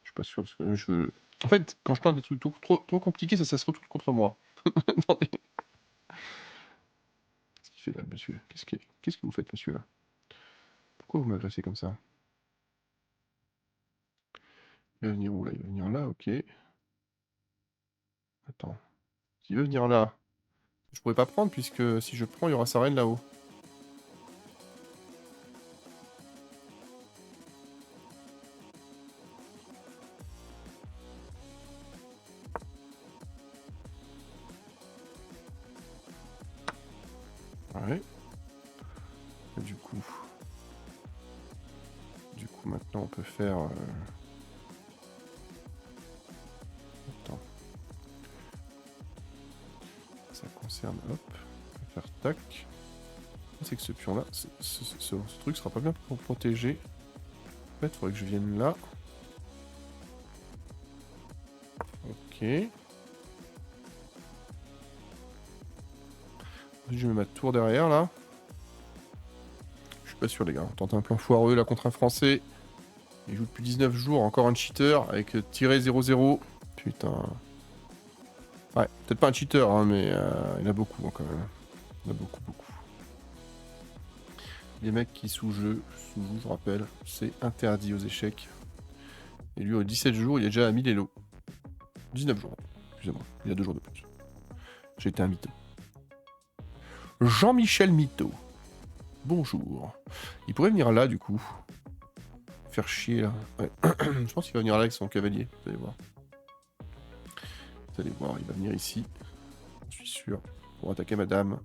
Je suis pas sûr, parce que je... En fait, quand je plante des trucs trop compliqués, ça se retourne contre moi. Attendez. Qu'est-ce qu'il fait là, monsieur? Qu'est-ce que vous faites, monsieur, là? Pourquoi vous m'agressez comme ça? Il va venir où, là? Il va venir là, ok. Attends. S'il veut venir là, je pourrais pas prendre, puisque si je prends, il y aura sa reine là-haut. Ouais. Et du coup, maintenant, on peut faire... Attends. Ça concerne... Hop. On peut faire tac. C'est que ce pion-là, ce truc sera pas bien pour protéger. En fait, il faudrait que je vienne là. Ok. Je mets ma tour derrière, là. Je suis pas sûr, les gars. On tente un plan foireux, là, contre un Français. Il joue depuis 19 jours, encore un cheater, avec tiré 0-0. Putain. Ouais, peut-être pas un cheater, hein, mais il y en a beaucoup, hein, quand même. Il y en a beaucoup, beaucoup. Les mecs qui sous-jouent, je rappelle, c'est interdit aux échecs. Et lui, au 17 jours, il a déjà 1000 élos. 19 jours, excusez-moi. Il y a 2 jours de plus. J'ai été un mytho. Jean-Michel Mytho. Bonjour. Il pourrait venir là, du coup. Faire chier, là. Ouais. Je pense qu'il va venir là avec son cavalier. Vous allez voir. Vous allez voir, il va venir ici. Je suis sûr. Pour attaquer madame.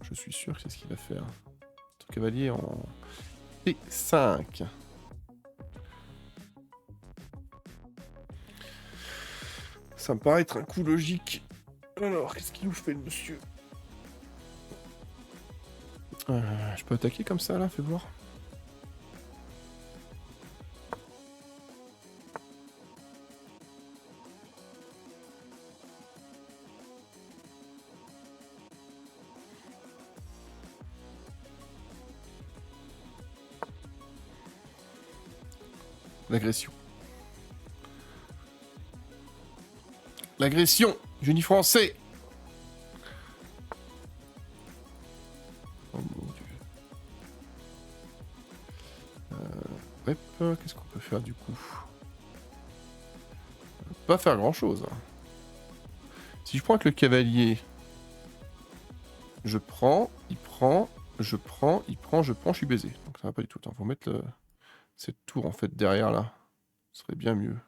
Je suis sûr que c'est ce qu'il va faire. Son cavalier en P5. Ça me paraît être un coup logique. Alors, qu'est-ce qu'il nous fait, le monsieur? Je peux attaquer comme ça, là? Fais voir. L'agression. L'agression. Génie français. Oh mon dieu. Hop, qu'est-ce qu'on peut faire du coup? On peut pas faire grand chose. Hein. Si je prends avec le cavalier, je prends, il prend, je prends, il prend, je prends, je suis baisé. Donc ça va pas du tout. Attends, faut mettre cette tour en fait derrière là. Ce serait bien mieux.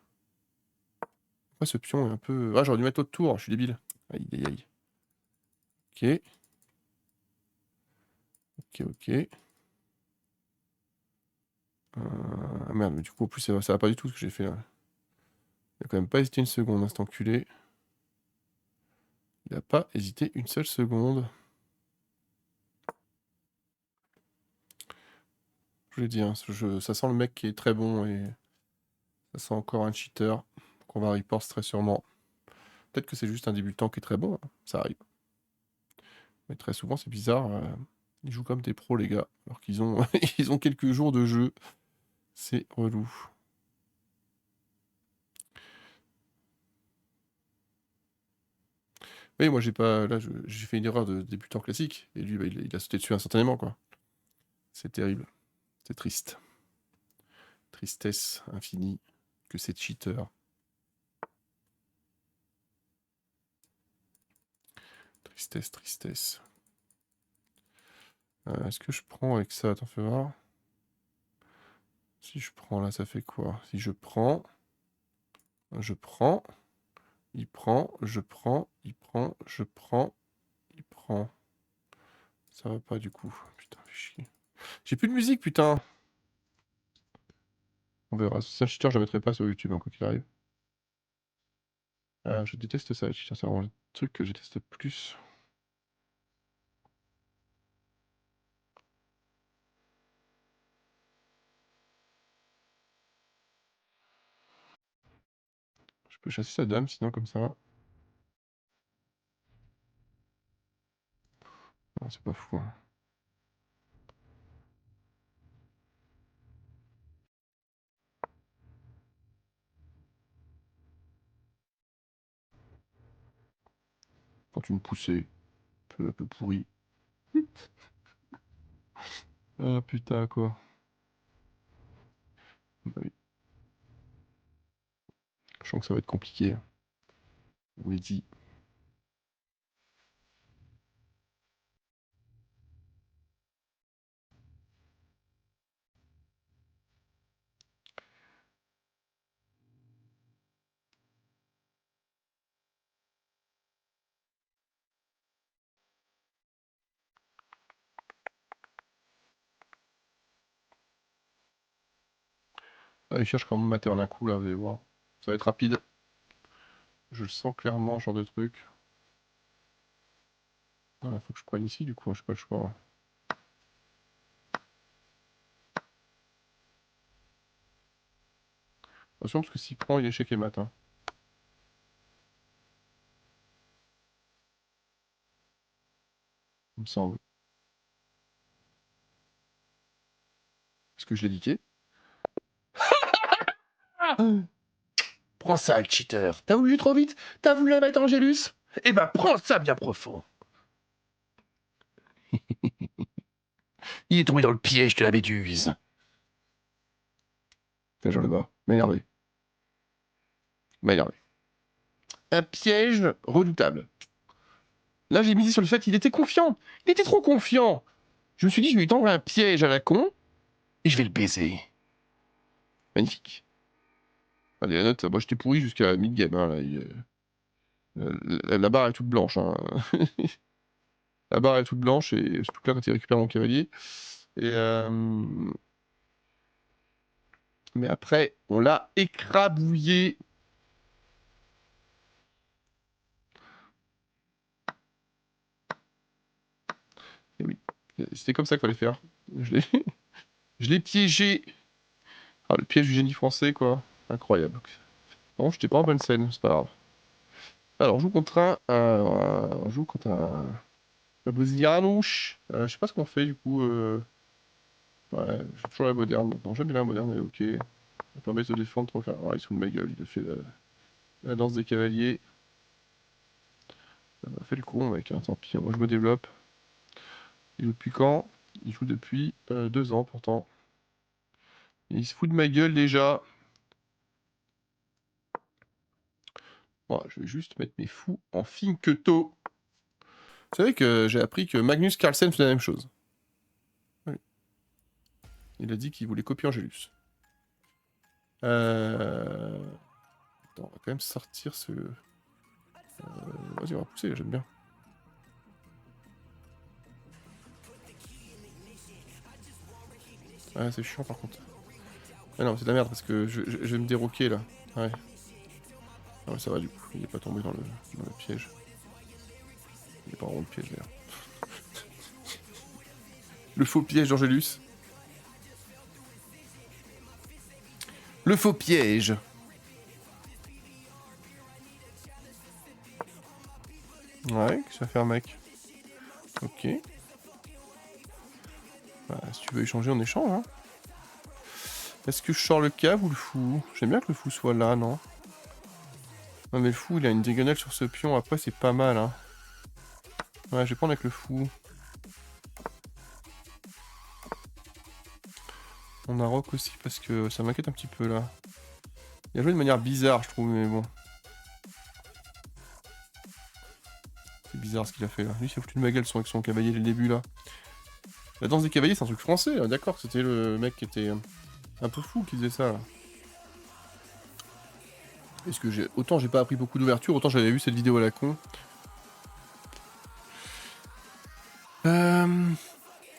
Pourquoi ce pion est un peu... Ah, j'aurais dû mettre l'autre tour, je suis débile. Aïe, aïe, aïe. Ok. Ok, ok. Ah merde, mais du coup, en plus, ça va pas du tout ce que j'ai fait là. Il a quand même pas hésité une seconde, hein, cet enculé. Il a pas hésité une seule seconde. Je vous l'ai dit, hein, ce jeu, ça sent le mec qui est très bon et ça sent encore un cheater qu'on va report très sûrement. Peut-être que c'est juste un débutant qui est très bon, hein, ça arrive. Mais très souvent, c'est bizarre. Ils jouent comme des pros, les gars, alors qu'ils ont, ils ont quelques jours de jeu. C'est relou. Oui, moi j'ai pas. Là, j'ai fait une erreur de débutant classique. Et lui, bah, il a sauté dessus instantanément, quoi. C'est terrible. C'est triste. Tristesse infinie. Que c'est cheater. Tristesse, tristesse. Est-ce que je prends avec ça? Attends, fais voir. Si je prends là, ça fait quoi? Si je prends. Je prends. Il prend. Je prends. Il prend. Je prends. Il prend. Ça va pas du coup. Putain, fais chier. J'ai plus de musique, putain. On verra. Si c'est un cheater, je la mettrai pas sur YouTube, hein, quoi qu'il arrive. Je déteste ça, les cheaters. C'est vraiment le truc que je déteste le plus. Je peux chasser sa dame, sinon, comme ça. Non, c'est pas fou. Hein. Quand une poussée, un peu pourri. Ah putain, quoi. Bah oui. Je sens que ça va être compliqué. On vous l'ai dit. Ah, il cherche quand même mater d'un coup, là, vous allez voir. Ça va être rapide. Je le sens clairement, ce genre de truc. Ah, faut que je prenne ici, du coup, je sais pas le choix. Attention, parce que s'il prend, il est échec et mat. Hein. Il me semble. Est-ce que je l'ai niqué? Ah prends ça, le cheater. T'as voulu trop vite? T'as voulu la mettre Angélus? Eh ben, prends ça bien profond. Il est tombé dans le piège de la méduse. Fais genre le bas. M'énerver. M'énerver. Un piège redoutable. Là, j'ai misé sur le fait qu'il était confiant. Il était trop confiant. Je me suis dit, je vais lui tendre un piège à la con et je vais le baiser. Magnifique. Allez, la note, moi j'étais pourri jusqu'à mid-game. Hein, là, la barre est toute blanche. Hein. La barre est toute blanche et surtout que là, quand il récupère mon cavalier. Et, mais après, on l'a écrabouillé. Et oui, c'était comme ça qu'il fallait faire. Je l'ai je l'ai piégé. Ah, le piège du génie français, quoi. Incroyable. Bon, j'étais pas en bonne scène, c'est pas grave. Alors, on joue contre on joue contre un Brésilianouche. Je sais pas ce qu'on fait, du coup. Ouais, j'ai toujours la moderne. Non, j'aime bien la moderne, elle est ok. Ça permet de se défendre trop faire. Ah, il se fout de ma gueule, il a fait la danse des cavaliers. Ça m'a fait le con, mec, hein, tant pis, moi je me développe. Il joue depuis quand? Il joue depuis 2 ans pourtant. Il se fout de ma gueule déjà. Bon, je vais juste mettre mes fous en Finketo. Vous savez que j'ai appris que Magnus Carlsen fait la même chose. Oui. Il a dit qu'il voulait copier Angelus. Attends, on va quand même sortir ce... Vas-y, on va pousser, j'aime bien. Ouais, c'est chiant par contre. Ah non, c'est de la merde parce que je vais me déroquer là. Ouais. Ah ouais, ça va du coup, il est pas tombé dans le piège. Il est pas vraiment le piège d'ailleurs. Le faux piège d'Angelus. Le faux piège. Ouais, qu'est-ce que ça va faire, mec? Ok. Bah, si tu veux échanger, on échange, hein. Est-ce que je sors le cave ou le fou? J'aime bien que le fou soit là, non? Non, mais le fou, il a une diagonale sur ce pion. Après, c'est pas mal, hein. Ouais, je vais prendre avec le fou. On a rock aussi parce que ça m'inquiète un petit peu, là. Il a joué de manière bizarre, je trouve, mais bon. C'est bizarre ce qu'il a fait, là. Lui, il s'est foutu de ma gueule avec son cavalier dès le début, là. La danse des cavaliers, c'est un truc français, là. D'accord, c'était le mec qui était un peu fou qui faisait ça, là. Est-ce que j'ai... Autant j'ai pas appris beaucoup d'ouverture, autant j'avais vu cette vidéo à la con.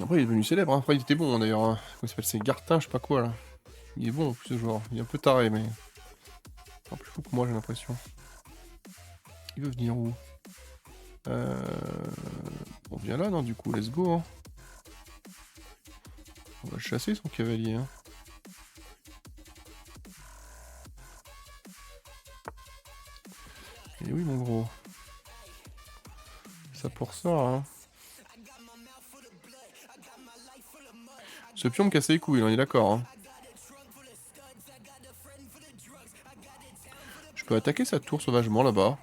Après, il est devenu célèbre, hein. Après, il était bon, d'ailleurs. Hein. Comment il s'appelle? C'est Gartin, je sais pas quoi, là. Il est bon, en plus, ce joueur. Il est un peu taré, mais... Un plus fou que moi, j'ai l'impression. Il veut venir où? On vient là, non, du coup, let's go, hein. On va le chasser, son cavalier, hein. Et oui, mon gros. Ça pour ça, hein. Ce pion me casse les couilles, on est d'accord, hein. Je peux attaquer sa tour sauvagement, là-bas.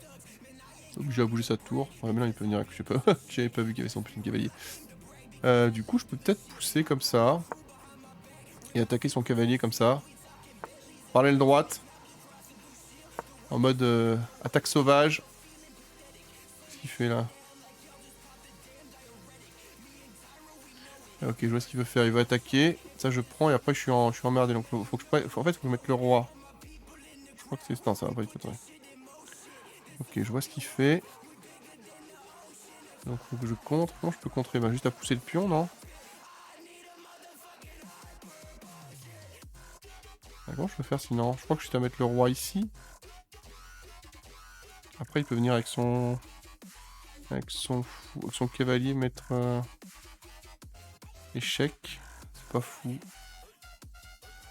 Obligé à bouger sa tour. Ouais, mais là, il peut venir avec... Je sais pas. J'avais pas vu qu'il y avait son pion de cavalier. Du coup, je peux peut-être pousser comme ça. Et attaquer son cavalier comme ça. Par l'aile droite. En mode attaque sauvage. Qu'est-ce qu'il fait là? Ah, ok, je vois ce qu'il veut faire. Il va attaquer. Ça, je prends et après, je suis emmerdé. Donc, faut que en fait, faut que je mette le roi. Je crois que c'est... Non, ça va pas du tout. Ok, je vois ce qu'il fait. Donc, faut que je contre. Non, je peux contrer. Bah, juste à pousser le pion, non? Ah, comment je peux faire sinon? Je crois que je suis à mettre le roi ici. Après, il peut venir avec son... Avec son cavalier mettre... Échec. C'est pas fou.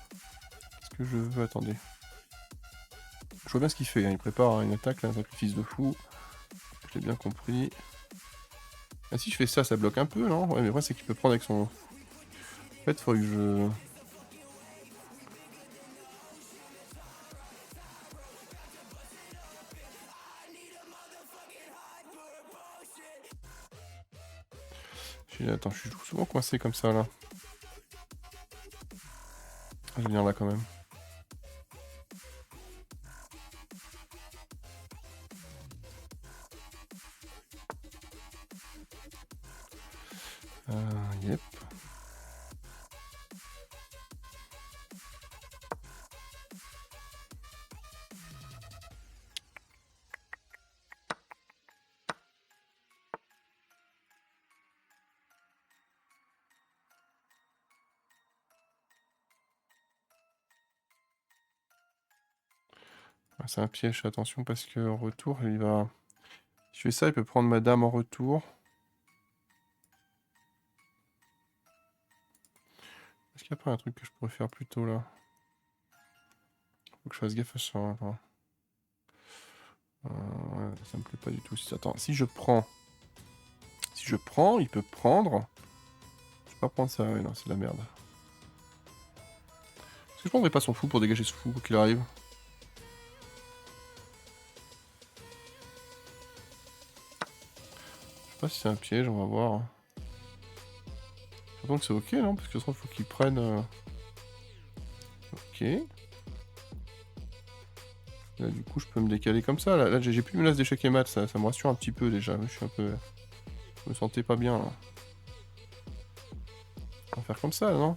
Qu'est-ce que je veux? Attendez. Je vois bien ce qu'il fait. Hein. Il prépare une attaque, là, un sacrifice de fou. Je l'ai bien compris. Ah si je fais ça, ça bloque un peu, non? Ouais, mais après, c'est qu'il peut prendre avec son... En fait, faudrait que je... Attends, je suis souvent coincé comme ça, là. Je vais venir là, quand même. Yep. Ah, c'est un piège, attention, parce que en retour, il va... Si je fais ça, il peut prendre ma dame en retour. Est-ce qu'il n'y a pas un truc que je pourrais faire plus tôt, là? Faut que je fasse gaffe à ça, attends. Ouais, ça me plaît pas du tout. Attends, si je prends... Si je prends, il peut prendre... Je peux pas prendre ça, ouais, non, c'est de la merde. Parce Je prendrais pas son fou pour dégager ce fou, quoi qu'il arrive. Je sais pas si c'est un piège, on va voir. Donc c'est ok, non? Parce que sinon, il faut qu'il prenne... Ok. Là, du coup, je peux me décaler comme ça. Là j'ai plus de menace d'échec et mat, ça me rassure un petit peu déjà. Je suis un peu... Je me sentais pas bien, là. On va faire comme ça, non?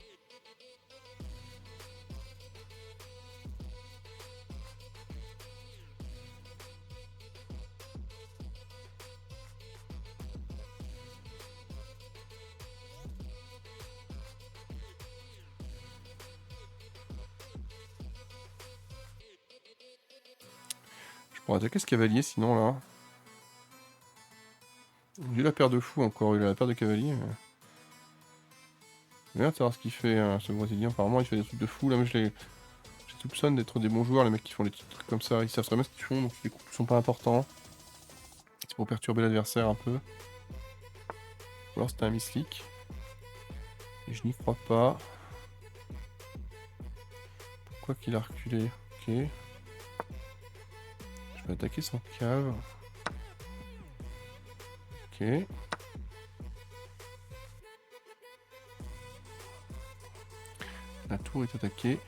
Je pourrais attaquer ce cavalier, sinon, là. J'ai la paire de fous encore, il a la paire de cavaliers. J'ai hâte de savoir ce qu'il fait, ce Brésilien. Apparemment, il fait des trucs de fou. Là, mais je soupçonne d'être des bons joueurs, les mecs qui font des trucs comme ça. Ils savent très bien ce qu'ils font, donc les coups sont pas importants. C'est pour perturber l'adversaire un peu. Ou alors c'était un misclick. Et je n'y crois pas. Pourquoi qu'il a reculé? Ok. Je vais attaquer son cave. Ok. La tour est attaquée.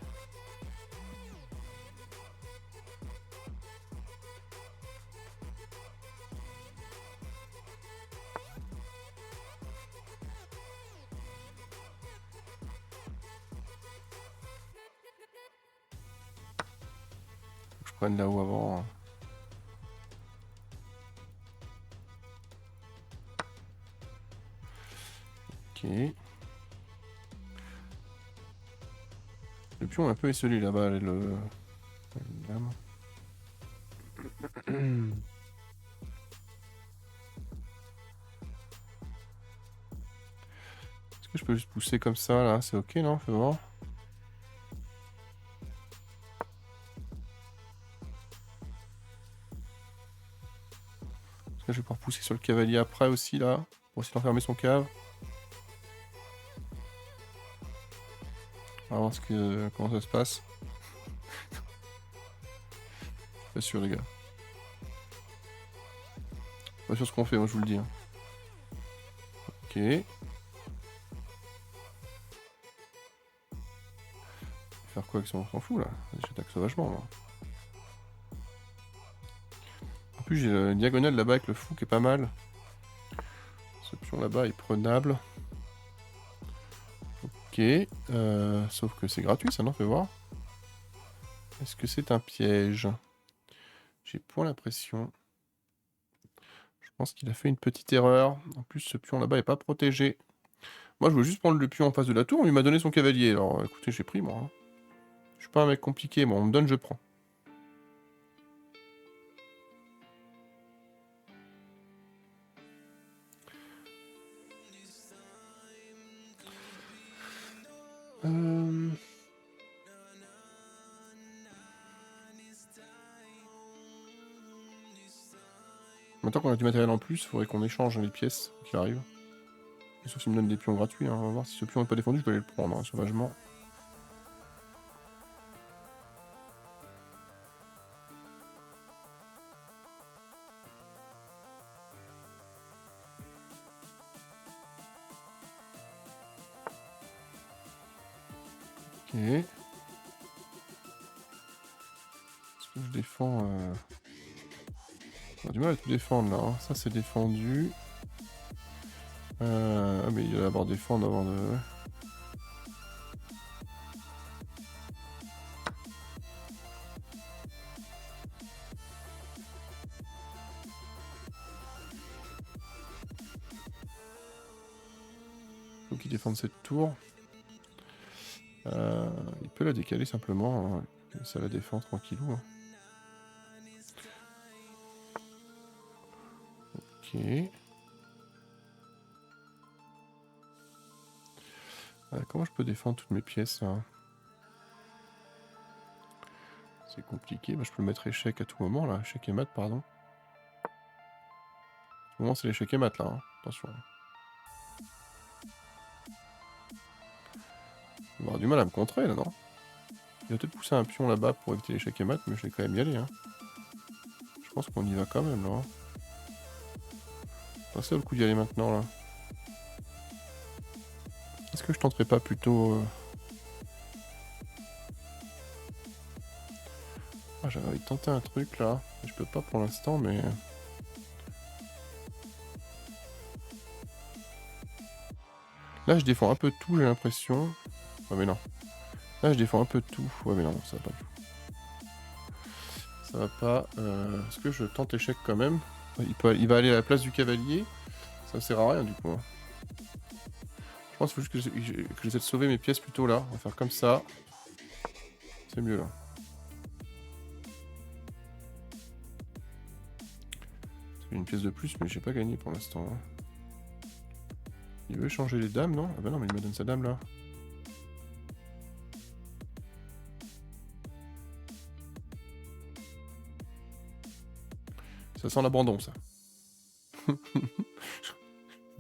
Faut que je prenne là-haut avant. Ok. Le pion est un peu esselé là-bas, le... Dame. Est-ce que je peux juste pousser comme ça là? C'est ok, non? Fais voir. Est-ce que je vais pouvoir pousser sur le cavalier après aussi là? Pour essayer d'enfermer son cave. On va voir comment ça se passe. Pas sûr, les gars. Pas sûr ce qu'on fait, moi je vous le dis. Hein. Ok. Faire quoi avec son... On s'en fout là. J'attaque sauvagement moi. En plus, j'ai une diagonale là-bas avec le fou qui est pas mal. Ce pion là-bas est prenable. Ok. Sauf que c'est gratuit, ça, non? Fais voir. Est-ce que c'est un piège? J'ai point l'impression. Je pense qu'il a fait une petite erreur. En plus, ce pion là-bas est pas protégé. Moi, je veux juste prendre le pion en face de la tour. Il m'a donné son cavalier. Alors, écoutez, j'ai pris, moi. Hein. Je suis pas un mec compliqué, moi. On me donne, je prends. Maintenant qu'on a du matériel en plus, il faudrait qu'on échange les pièces qui arrivent. Sauf s'il me donne des pions gratuits. Hein. On va voir si ce pion n'est pas défendu, je peux aller le prendre, hein, sauvagement. Ok. Est-ce que je défends... On a du mal à tout défendre là. Hein. Ça c'est défendu. Ah mais il va d'abord défendre avant de... Faut qu'il défende cette tour. Il peut la décaler simplement. Hein. Ça la défend tranquillou. Hein. Ok. Comment je peux défendre toutes mes pièces là? C'est compliqué. Bah, je peux le mettre échec à tout moment là. Échec et mat, pardon. À tout moment, c'est l'échec et mat là. Hein. Attention. On va avoir du mal à me contrer là, non? Il va peut-être pousser un pion là-bas pour éviter l'échec et mat, mais je vais quand même y aller. Hein. Je pense qu'on y va quand même là. Hein. Ça le coup d'y aller maintenant là. Est-ce que je tenterais pas plutôt... Ah, j'avais envie de tenter un truc là. Je peux pas pour l'instant, mais... Là, je défends un peu de tout, j'ai l'impression. Ouais, mais non. Là, je défends un peu de tout. Ouais, mais non, ça va pas du tout. Ça va pas. Est-ce que je tente échec quand même? Il va aller à la place du cavalier. Ça sert à rien du coup. Hein. Je pense qu'il faut juste que j'essaie de sauver mes pièces plutôt là. On va faire comme ça. C'est mieux là. C'est une pièce de plus, mais j'ai pas gagné pour l'instant. Hein. Il veut changer les dames, non? Ah bah non, mais il me donne sa dame là. Ça sent l'abandon, ça.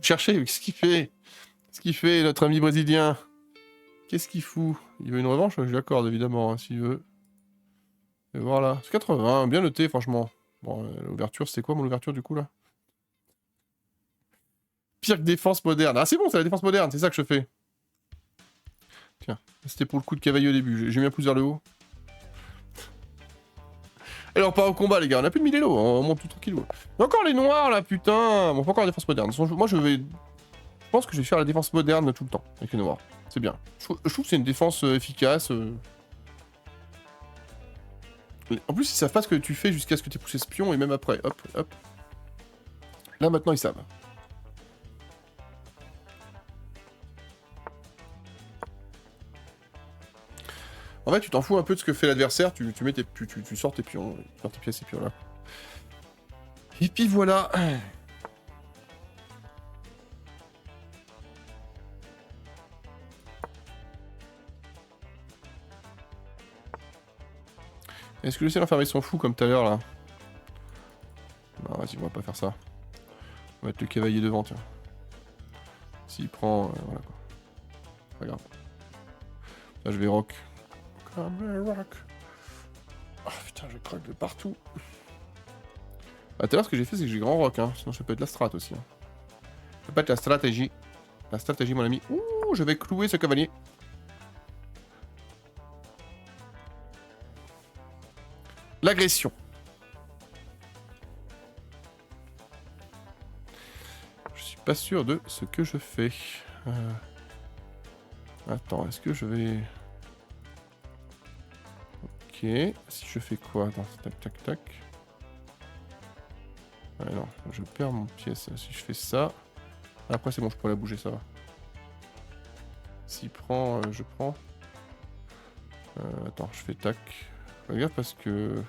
Cherchez, qu'est-ce qu'il fait? Qu'est-ce qu'il fait, notre ami brésilien? Qu'est-ce qu'il fout? Il veut une revanche? Je l'accorde, évidemment, hein, s'il veut. Et voilà. C'est 80, bien noté, franchement. Bon, l'ouverture, c'était quoi mon ouverture, du coup, là? Pire que défense moderne. Ah, c'est bon, c'est la défense moderne, c'est ça que je fais. Tiens, c'était pour le coup de cavalier au début. J'ai mis un pouce vers le haut. Allez, on part au combat, les gars. On a plus de 1000 élos. On monte tout tranquillou. Et encore les noirs, là, putain. Bon, pas encore la défense moderne. Moi, je pense que je vais faire la défense moderne tout le temps, avec les noirs. C'est bien. Je trouve que c'est une défense efficace. En plus, ils savent pas ce que tu fais jusqu'à ce que tu aies poussé ce pion, et même après. Hop, hop. Là, maintenant, ils savent. En fait, tu t'en fous un peu de ce que fait l'adversaire, tu sors tes pions, tu sors tes pièces et pions là. Et puis voilà. Est-ce que j'essaie d'enfermer son fou comme tout à l'heure là? Non, vas-y, on va pas faire ça. On va mettre le cavalier devant, tiens. S'il prend, voilà quoi. Pas grave. Là, je vais rock. Comme rock. Oh putain, je craque de partout. Ah, tout à l'heure, ce que j'ai fait, c'est que j'ai grand rock, hein. Sinon, ça peut être la strat aussi. Hein. Ça peut être la stratégie. La stratégie, mon ami. Ouh, je vais clouer ce cavalier. L'agression. Je suis pas sûr de ce que je fais. Attends, est-ce que je vais... Ok, si je fais quoi? Attends, tac, tac, tac. Ouais, non, je perds mon pièce. Si je fais ça... Après, c'est bon, je pourrais la bouger, ça va. S'il prend, je prends. Attends, je fais tac. Regarde parce que...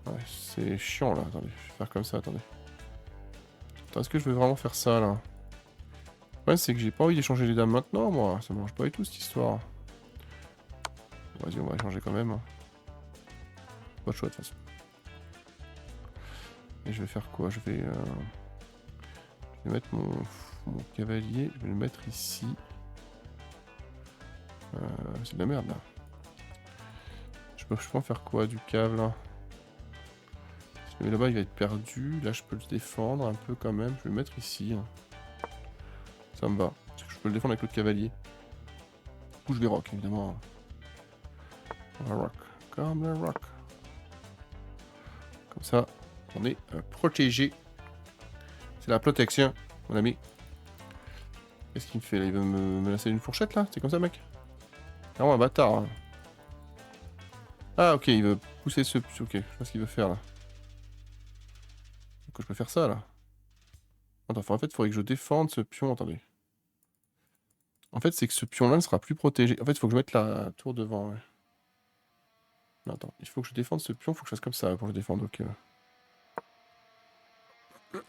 Ouais, c'est chiant, là. Attendez, je vais faire comme ça, attendez. Attends, est-ce que je vais vraiment faire ça, là? Ouais, c'est que j'ai pas envie d'échanger les dames maintenant, moi. Ça mange pas du tout, cette histoire. Vas-y, on va échanger quand même. Pas de choix, de toute façon. Et je vais faire quoi? Je vais mettre mon cavalier. Je vais le mettre ici. C'est de la merde, là. Je peux en faire quoi, du cave, là? Si je le mets là-bas, il va être perdu. Là, je peux le défendre un peu, quand même. Je vais le mettre ici. Hein. Ça me va. Parce que je peux le défendre avec l'autre cavalier. Du coup, je vais rock, évidemment. On va rock. Comme le rock. Comme ça, on est protégé. C'est la protection, mon ami. Qu'est-ce qu'il me fait là? Il veut me lancer une fourchette là? C'est comme ça, mec? Vraiment un bâtard. Hein. Ah, ok, il veut pousser ce... Ok, je vois ce qu'il veut faire là. Donc je peux faire ça là. Attends, en fait, il faudrait que je défende ce pion. Attendez. En fait, c'est que ce pion là ne sera plus protégé. En fait, il faut que je mette la tour devant. Ouais. Non, attends, il faut que je défende ce pion. Il faut que je fasse comme ça pour le défendre. Ok. Ok,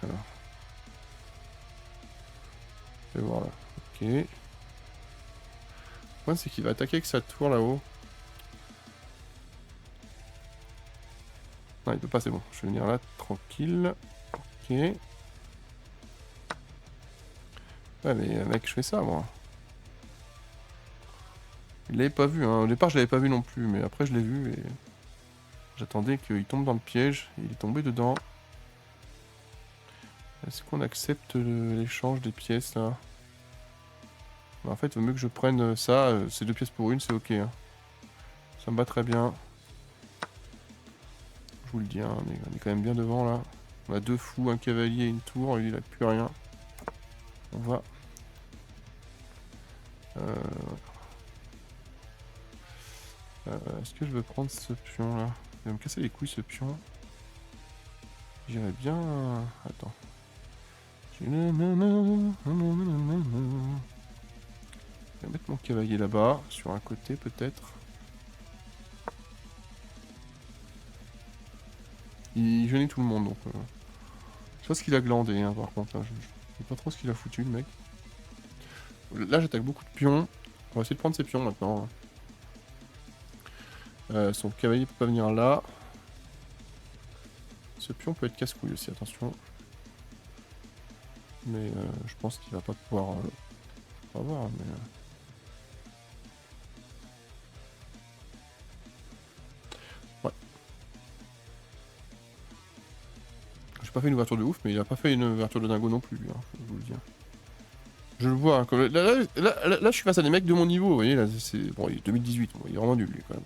alors. Je vais voir là. Ok. Le problème, c'est qu'il va attaquer avec sa tour là-haut. Non, il peut pas, c'est bon. Je vais venir là, tranquille. Ok. Ouais, mais mec, je fais ça, moi. Il l'avait pas vu, hein. Au départ, je l'avais pas vu non plus, mais après, je l'ai vu et... J'attendais qu'il tombe dans le piège. Et il est tombé dedans. Est-ce qu'on accepte l'échange des pièces, là? Bah, en fait, il vaut mieux que je prenne ça. C'est 2 pièces pour une, c'est ok, hein. Ça me va très bien. Je vous le dis, hein, on est quand même bien devant, là. On a 2 fous, un cavalier et une tour. Il a plus rien. On va... Est-ce que je veux prendre ce pion là? Il va me casser les couilles ce pion. J'irais bien... Attends. Je vais mettre mon cavalier là-bas, sur un côté peut-être. Il gênait tout le monde donc... Je sais pas ce qu'il a glandé hein, par contre. Là. Je sais pas trop ce qu'il a foutu le mec. Là j'attaque beaucoup de pions. On va essayer de prendre ces pions maintenant. Son cavalier peut pas venir là. Ce pion peut être casse-couille aussi, attention. Mais je pense qu'il va pas pouvoir... pas voir, mais... Ouais. J'ai pas fait une ouverture de ouf, mais il a pas fait une ouverture de dingo non plus, hein, je vous le dire. Je le vois, hein, comme... là, je suis face à des mecs de mon niveau, vous voyez, là, c'est... Bon, il est 2018, bon, il est vraiment nul, lui, quand même.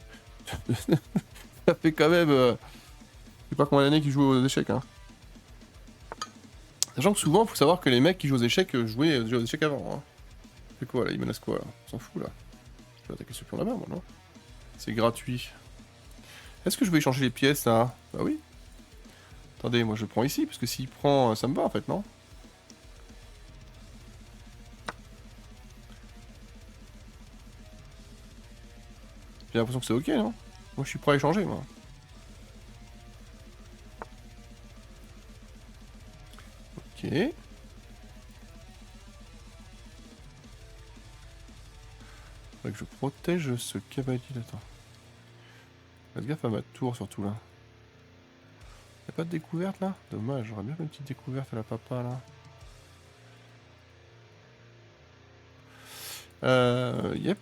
Ça fait quand même... Je sais pas combien d'années qu'il joue aux échecs, hein. Sachant que souvent, faut savoir que les mecs qui jouent aux échecs jouaient déjà aux échecs avant, hein. C'est quoi, là? Il menace quoi, là? On s'en fout, là. Je vais attaquer ce pion là-bas, moi, non? C'est gratuit. Est-ce que je vais échanger les pièces, là? Bah oui. Attendez, moi, je le prends ici, parce que s'il prend... Ça me va, en fait, non? J'ai l'impression que c'est ok, non? Moi, je suis prêt à échanger, moi. Ok. Faudrait que je protège ce cavalier là. Attends. Faites gaffe à ma tour surtout là. Y'a pas de découverte là? Dommage, j'aurais bien fait une petite découverte à la papa là. Yep.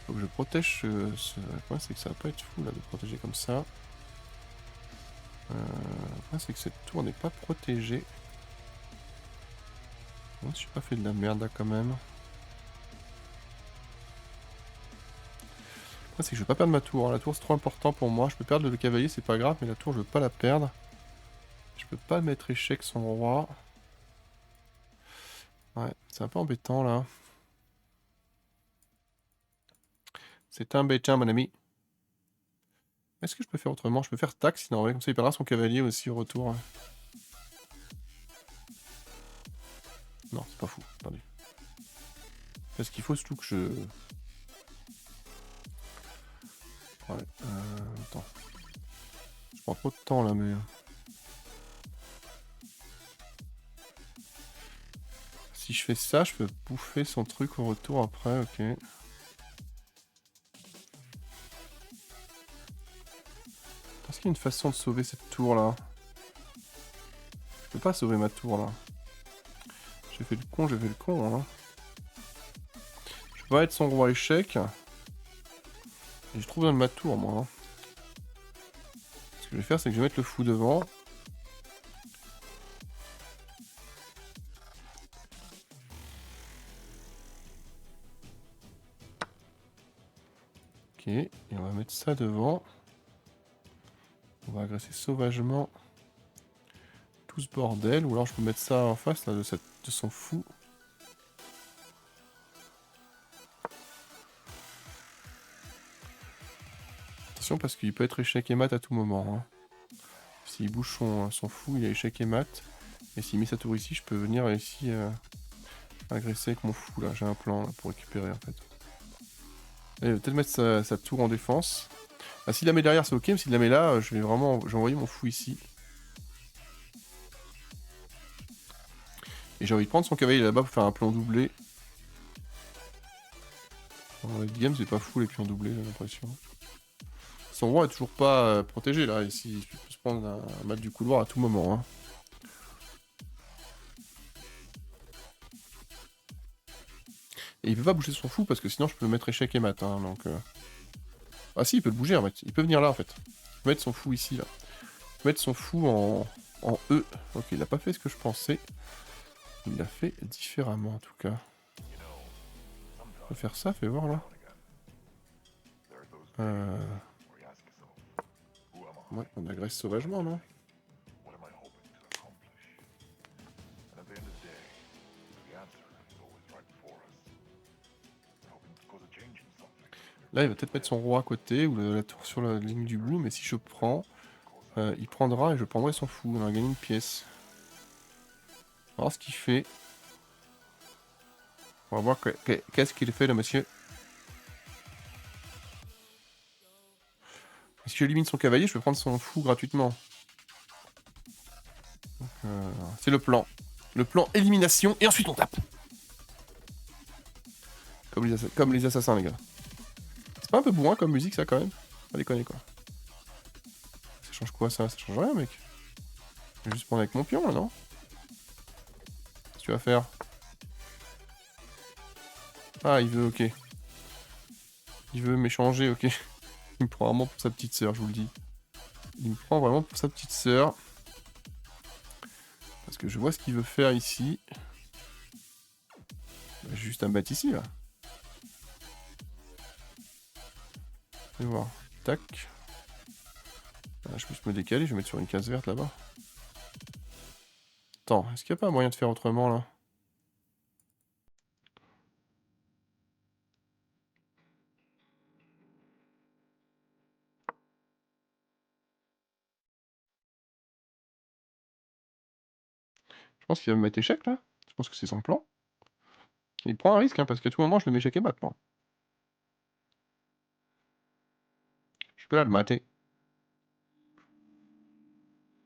Faut que je protège ce... Le problème c'est que ça va pas être fou là de protéger comme ça. Le problème c'est que cette tour n'est pas protégée. Non, je suis pas fait de la merde là quand même. C'est que je vais pas perdre ma tour, hein. La tour c'est trop important pour moi. Je peux perdre le cavalier, c'est pas grave, mais la tour je veux pas la perdre. Je peux pas mettre échec son roi. Ouais, c'est un peu embêtant là. C'est embêtant mon ami. Est-ce que je peux faire autrement? Je peux faire taxe sinon, ouais, comme ça il perdra son cavalier aussi au retour. Non, c'est pas fou, attendez. Est-ce qu'il faut surtout que je... Ouais, attends. Je prends trop de temps là, mais... Si je fais ça, je peux bouffer son truc au retour après, ok. Est-ce qu'il y a une façon de sauver cette tour là? Je peux pas sauver ma tour là. J'ai fait le con, hein. Je vais être son roi échec. Et je trouve besoin de ma tour moi. Hein. Ce que je vais faire, c'est que je vais mettre le fou devant. Ok, et on va mettre ça devant. On va agresser sauvagement tout ce bordel. Ou alors je peux mettre ça en face là, de son fou. Attention parce qu'il peut être échec et mat à tout moment. Hein. S'il bouge son fou, il a échec et mat. Et s'il met sa tour ici, je peux venir ici agresser avec mon fou là. J'ai un plan là, pour récupérer en fait. Et il va peut-être mettre sa tour en défense. Ah, s'il la met derrière, c'est ok, mais s'il la met là, je vais envoyer mon fou ici. Et j'ai envie de prendre son cavalier là-bas pour faire un plan doublé. En game, c'est pas fou les pions doublés, j'ai l'impression. Son roi est toujours pas protégé là, ici. Il peut se prendre un mat du couloir à tout moment. Hein. Et il peut pas bouger son fou parce que sinon je peux mettre échec et mat. Hein, donc, ah si, il peut le bouger en fait. Il peut venir là en fait. Il peut mettre son fou ici là. Il peut mettre son fou en E. Ok, il a pas fait ce que je pensais. Il l'a fait différemment en tout cas. On va faire ça, fais voir là. Ouais, on agresse sauvagement, non? Là, il va peut-être mettre son roi à côté, ou la tour sur la ligne du bout, mais si je prends, il prendra et je prendrai son fou. On a gagné une pièce. On va voir ce qu'il fait. On va voir qu'est-ce qu'il fait, le monsieur. Si j'élimine son cavalier, je peux prendre son fou gratuitement. C'est le plan. Le plan élimination, et ensuite on tape. Comme les assassins, les gars. C'est pas un peu bourrin comme musique, ça, quand même? Pas déconner, quoi. Ça change quoi, ça? Ça change rien, mec. Je vais juste prendre avec mon pion, là, non? Qu'est-ce que tu vas faire? Ah, il veut, ok. Il veut m'échanger, ok. Il me prend vraiment pour sa petite sœur, je vous le dis. Il me prend vraiment pour sa petite sœur. Parce que je vois ce qu'il veut faire ici. J'ai juste un bat ici, là. Je vais voir. Tac. Ah, je peux me décaler, je vais mettre sur une case verte, là-bas. Attends, est-ce qu'il n'y a pas un moyen de faire autrement, là? Je pense qu'il va me mettre échec, là. Je pense que c'est son plan. Il prend un risque, hein, parce qu'à tout moment, je le mets échec et mat, moi. Je peux là le mater.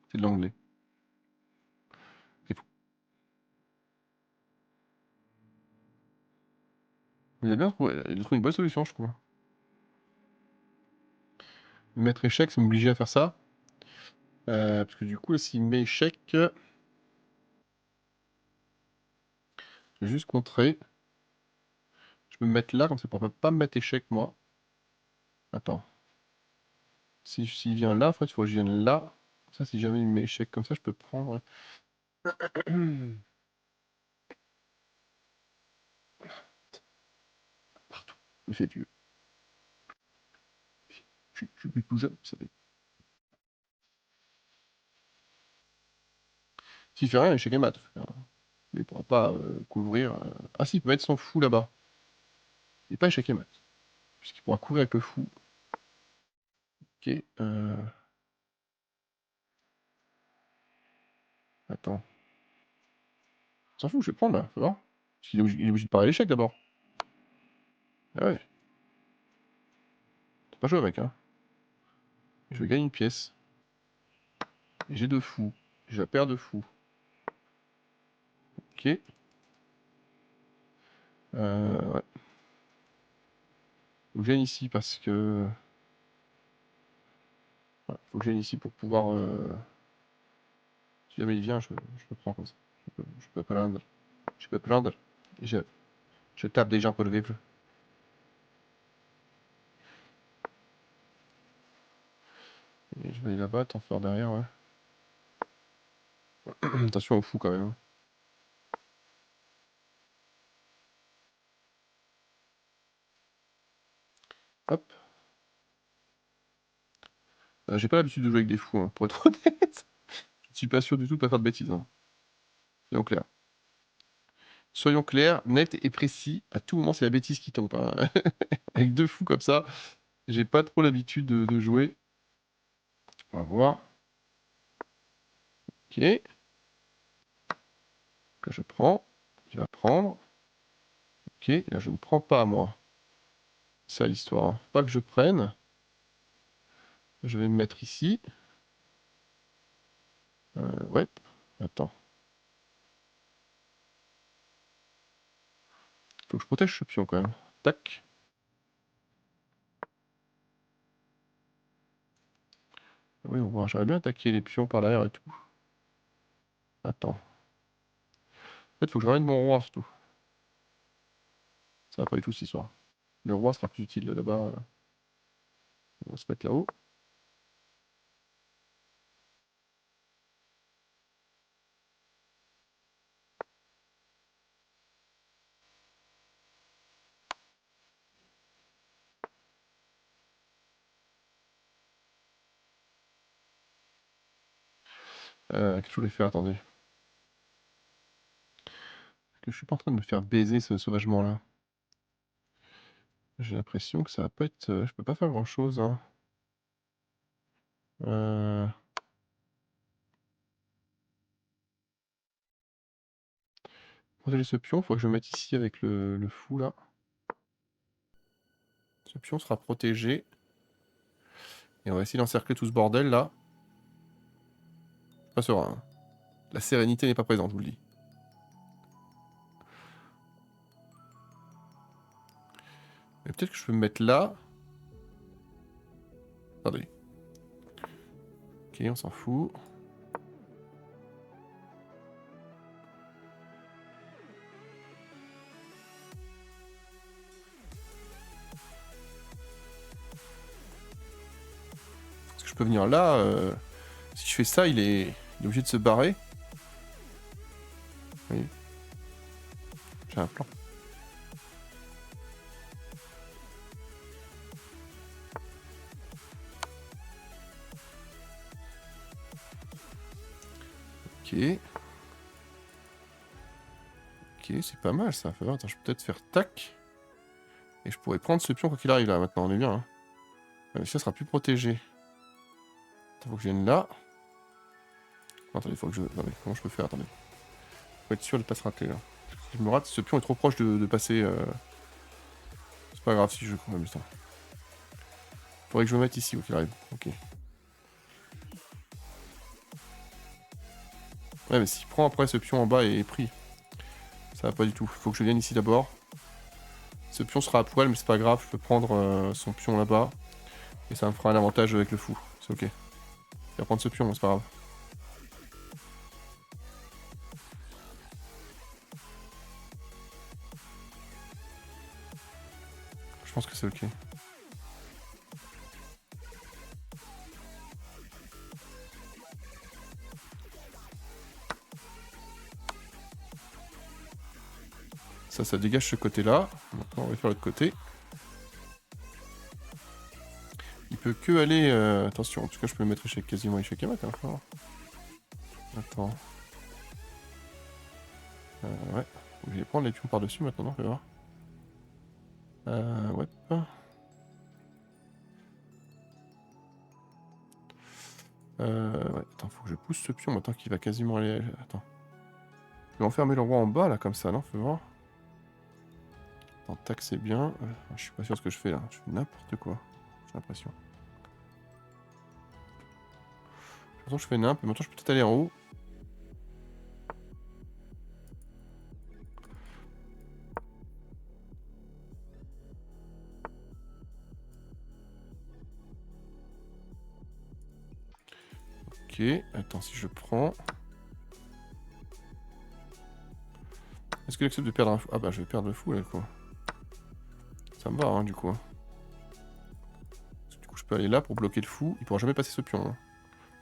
C'est de l'anglais. C'est fou. Il a bien trouvé, il a trouvé une bonne solution, je crois. Mettre échec, c'est m'obliger à faire ça. Parce que du coup, s'il met échec, je vais juste contrer. Je peux me mettre là, comme ça, pour pas me mettre échec, moi. Attends. S'il vient là, en fait, il faut que je vienne là. Ça, si jamais il met échec comme ça, je peux prendre. Partout. Il fait Dieu. Je suis plus tout jeune, vous savez. S'il fait rien, échec et mat. Il ne pourra pas couvrir. Ah si, il peut mettre son fou là-bas. Il n'est pas échec et mat. Puisqu'il pourra couvrir avec le fou. Ok. Attends. S'en fout, je vais prendre là, faut voir. Parce qu'il est obligé de parler à l'échec d'abord. Ah ouais. T'as pas joué avec, hein. Je vais gagner une pièce. Et j'ai deux fous. J'ai la paire de fous. Ok. Ouais. Faut que je vienne ici parce que... Ouais, faut que je vienne ici pour pouvoir... Si jamais il vient, je le prends comme ça. Je peux prendre. Je peux prendre. Je, je tape des gens pour le vivre. Et je vais aller là-bas, t'en faire derrière, ouais. Attention au fou quand même. Hein. Hop. J'ai pas l'habitude de jouer avec des fous, hein, pour être honnête. Je suis pas sûr du tout de pas faire de bêtises. Hein. Soyons clairs. Soyons clairs, net et précis. À tout moment, c'est la bêtise qui tombe. Hein. Avec deux fous comme ça, j'ai pas trop l'habitude de jouer. On va voir. Ok. Là, je prends. Tu vas prendre. Ok. Là, je ne prends pas, moi. C'est ça l'histoire. Hein. Faut pas que je prenne. Je vais me mettre ici. Ouais. Attends. Faut que je protège ce pion quand même. Tac. Oui, j'aurais bien attaqué les pions par derrière et tout. Attends. En fait, faut que je ramène mon roi, surtout. Ça va pas du tout cette histoire. Le roi sera plus utile là-bas. On va se mettre là-haut. Qu'est-ce que je voulais faire? Attendez. Est-ce que je suis pas en train de me faire baiser ce sauvagement-là? J'ai l'impression que ça va pas être... je peux pas faire grand-chose, hein. Euh... Protéger ce pion, faut que je me mette ici avec le fou, là. Ce pion sera protégé. Et on va essayer d'encercler tout ce bordel, là. Pas serein, hein. La sérénité n'est pas présente, je vous le dis. Mais peut-être que je peux me mettre là. Attendez. Ok, on s'en fout. Est-ce que je peux venir là si je fais ça, il est obligé de se barrer. Oui. J'ai un plan. Ok. Ok, c'est pas mal ça. Attends, je peux peut-être faire tac. Et je pourrais prendre ce pion quoi qu'il arrive là maintenant, on est bien. Hein. Ça sera plus protégé. Attends, faut que je vienne là. Attendez, faut que je... Attendez, comment je peux faire? Attendez. Faut être sûr de pas se rater là. Si je me rate, ce pion est trop proche de passer... C'est pas grave si je cours en même temps. Faudrait que je me mette ici, quoi qu'il arrive. Ok. Ouais, mais s'il prend après ce pion en bas et est pris, ça va pas du tout. Faut que je vienne ici d'abord. Ce pion sera à poil, mais c'est pas grave. Je peux prendre son pion là-bas. Et ça me fera un avantage avec le fou. C'est ok. Je vais prendre ce pion, c'est pas grave. Je pense que c'est ok. Ça dégage ce côté-là. Maintenant, on va faire l'autre côté. Il peut que aller... Attention, en tout cas, je peux le mettre échec, quasiment échec et mat. Hein. Attends. Ouais. Je vais prendre les pions par-dessus maintenant, on va voir. Ouais. Ouais, attends, faut que je pousse ce pion maintenant qu'il va quasiment aller... Attends. Je vais enfermer le roi en bas, là, comme ça, non? Faut voir. Attends, tac, c'est bien. Je suis pas sûr de ce que je fais, là. Je fais n'importe quoi. J'ai l'impression. Maintenant, je fais n'importe quoi. Maintenant, je peux peut-être aller en haut. Ok, attends, si je prends... Est-ce qu'il accepte de perdre un fou? Ah bah je vais perdre le fou là quoi. Ça me va hein du coup. Hein. Du coup je peux aller là pour bloquer le fou. Il pourra jamais passer ce pion. Hein.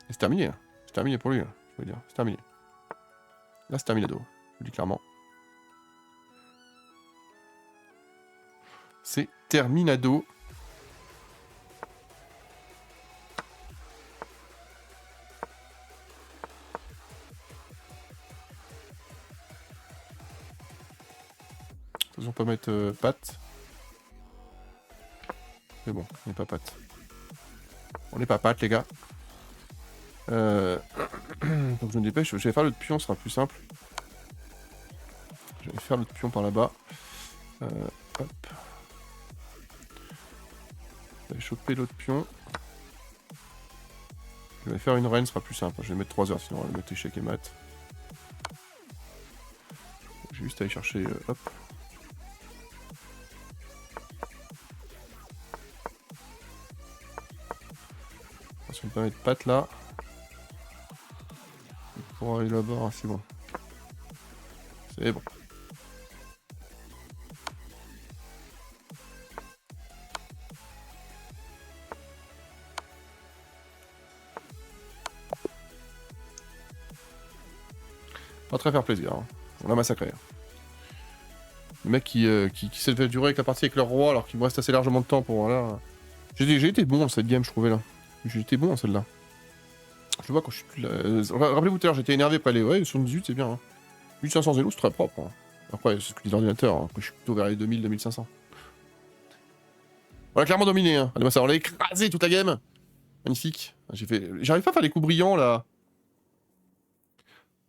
Et c'est terminé. Hein. C'est terminé pour lui. Hein, je veux dire. C'est terminé. Là c'est terminado. Je le dis clairement. C'est terminado. On peut mettre patte. Mais bon, on n'est pas patte. On n'est pas patte les gars. Donc je me dépêche. Je vais faire l'autre pion, ce sera plus simple. Je vais faire l'autre pion par là-bas. Hop. Je vais choper l'autre pion. Je vais faire une reine, ce sera plus simple. Je vais mettre 3 heures, sinon on va mettre échec et mat. J'ai juste à aller chercher... hop. Attention va mettre patte là. Pour aller là-bas, c'est bon. C'est bon. Pas très faire plaisir. Hein. On l'a massacré. Hein. Le mec qui s'est fait durer avec la partie avec leur roi alors qu'il me reste assez largement de temps pour... Voilà. J'ai été bon dans cette game, je trouvais là. J'ai été bon dans celle-là. Je vois quand je suis plus là... Rappelez-vous tout à l'heure, j'étais énervé pas les... Ouais, 78 c'est bien. Hein. 1500 zélo, c'est très propre. Hein. Après, c'est ce que dit l'ordinateur. Hein. Après, je suis plutôt vers les 2000, 2500. On l'a clairement dominé. Hein. Allez, on l'a écrasé toute la game. Magnifique. J'arrive pas à faire les coups brillants là.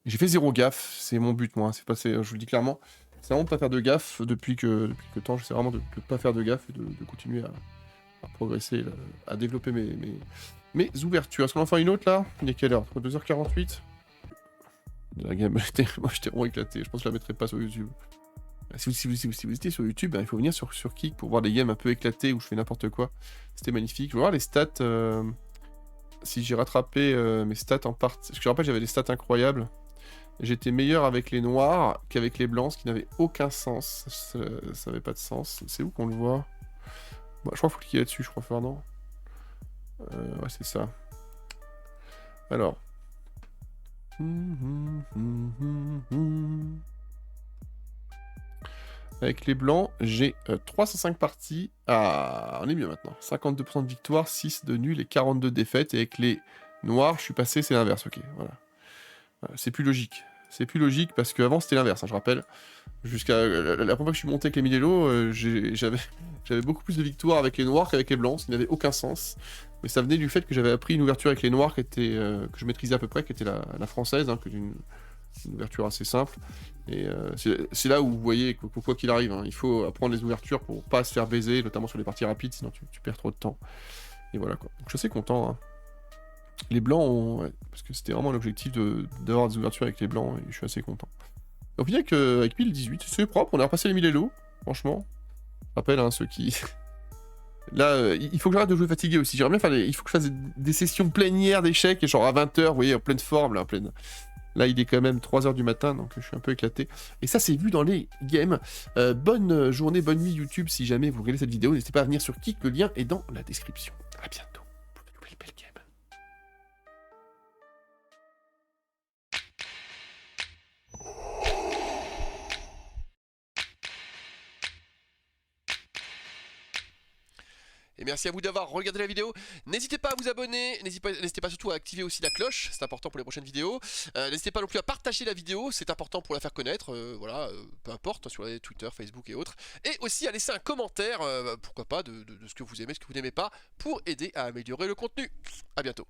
J'ai fait zéro gaffe, c'est mon but moi, c'est passé, je vous le dis clairement. C'est vraiment de pas faire de gaffe depuis que temps, j'essaie vraiment de pas faire de gaffe et de continuer à progresser, à développer mes ouvertures. Est-ce qu'on en fait une autre là? Il est quelle heure? 2h48. La game, moi j'étais vraiment éclaté, je pense que je la mettrai pas sur YouTube. Si vous étiez sur YouTube, il faut venir sur Kick pour voir des games un peu éclatés où je fais n'importe quoi. C'était magnifique. Je vais voir les stats, si j'ai rattrapé mes stats en partie. Parce que je rappelle, j'avais des stats incroyables. J'étais meilleur avec les noirs qu'avec les blancs, ce qui n'avait aucun sens. Ça n'avait pas de sens. C'est où qu'on le voit? Bah, je crois qu'il faut cliquer là-dessus, je crois, Fernand. Ouais, c'est ça. Alors. Avec les blancs, j'ai 305 parties. Ah, on est mieux maintenant. 52% de victoire, 6 de nul et 42 de défaites. Et avec les noirs, je suis passé, c'est l'inverse, ok, voilà. C'est plus logique. C'est plus logique parce qu'avant c'était l'inverse, hein, je rappelle. Jusqu'à la première fois que je suis monté avec les Milello, j'avais beaucoup plus de victoires avec les noirs qu'avec les blancs, ce qui n'avait aucun sens. Mais ça venait du fait que j'avais appris une ouverture avec les noirs qui était, que je maîtrisais à peu près, qui était la française, hein, une ouverture assez simple. Et c'est là où vous voyez que quoi qu'il arrive, hein, il faut apprendre les ouvertures pour pas se faire baiser, notamment sur les parties rapides, sinon tu perds trop de temps. Et voilà quoi. Donc je suis assez content. Hein. Les blancs, ouais, parce que c'était vraiment l'objectif d'avoir des ouvertures avec les blancs, et je suis assez content. Donc bien qu'avec 1018, c'est propre, on a repassé les Milello, franchement. Je rappelle, hein, ceux qui... Là, il faut que j'arrête de jouer fatigué aussi, j'aimerais bien faire il faut que je fasse des sessions plénières d'échecs, et genre à 20h, vous voyez, en pleine forme, là, Là, il est quand même 3h du matin, donc je suis un peu éclaté. Et ça, c'est vu dans les games. Bonne journée, bonne nuit YouTube, si jamais vous regardez cette vidéo, n'hésitez pas à venir sur Kick, le lien est dans la description. À bientôt pour de nouvelles belles games. Et merci à vous d'avoir regardé la vidéo. N'hésitez pas à vous abonner, n'hésitez pas surtout à activer aussi la cloche, c'est important pour les prochaines vidéos. N'hésitez pas non plus à partager la vidéo, c'est important pour la faire connaître, voilà, peu importe, sur les Twitter, Facebook et autres. Et aussi à laisser un commentaire, pourquoi pas, de ce que vous aimez, ce que vous n'aimez pas, pour aider à améliorer le contenu. A bientôt.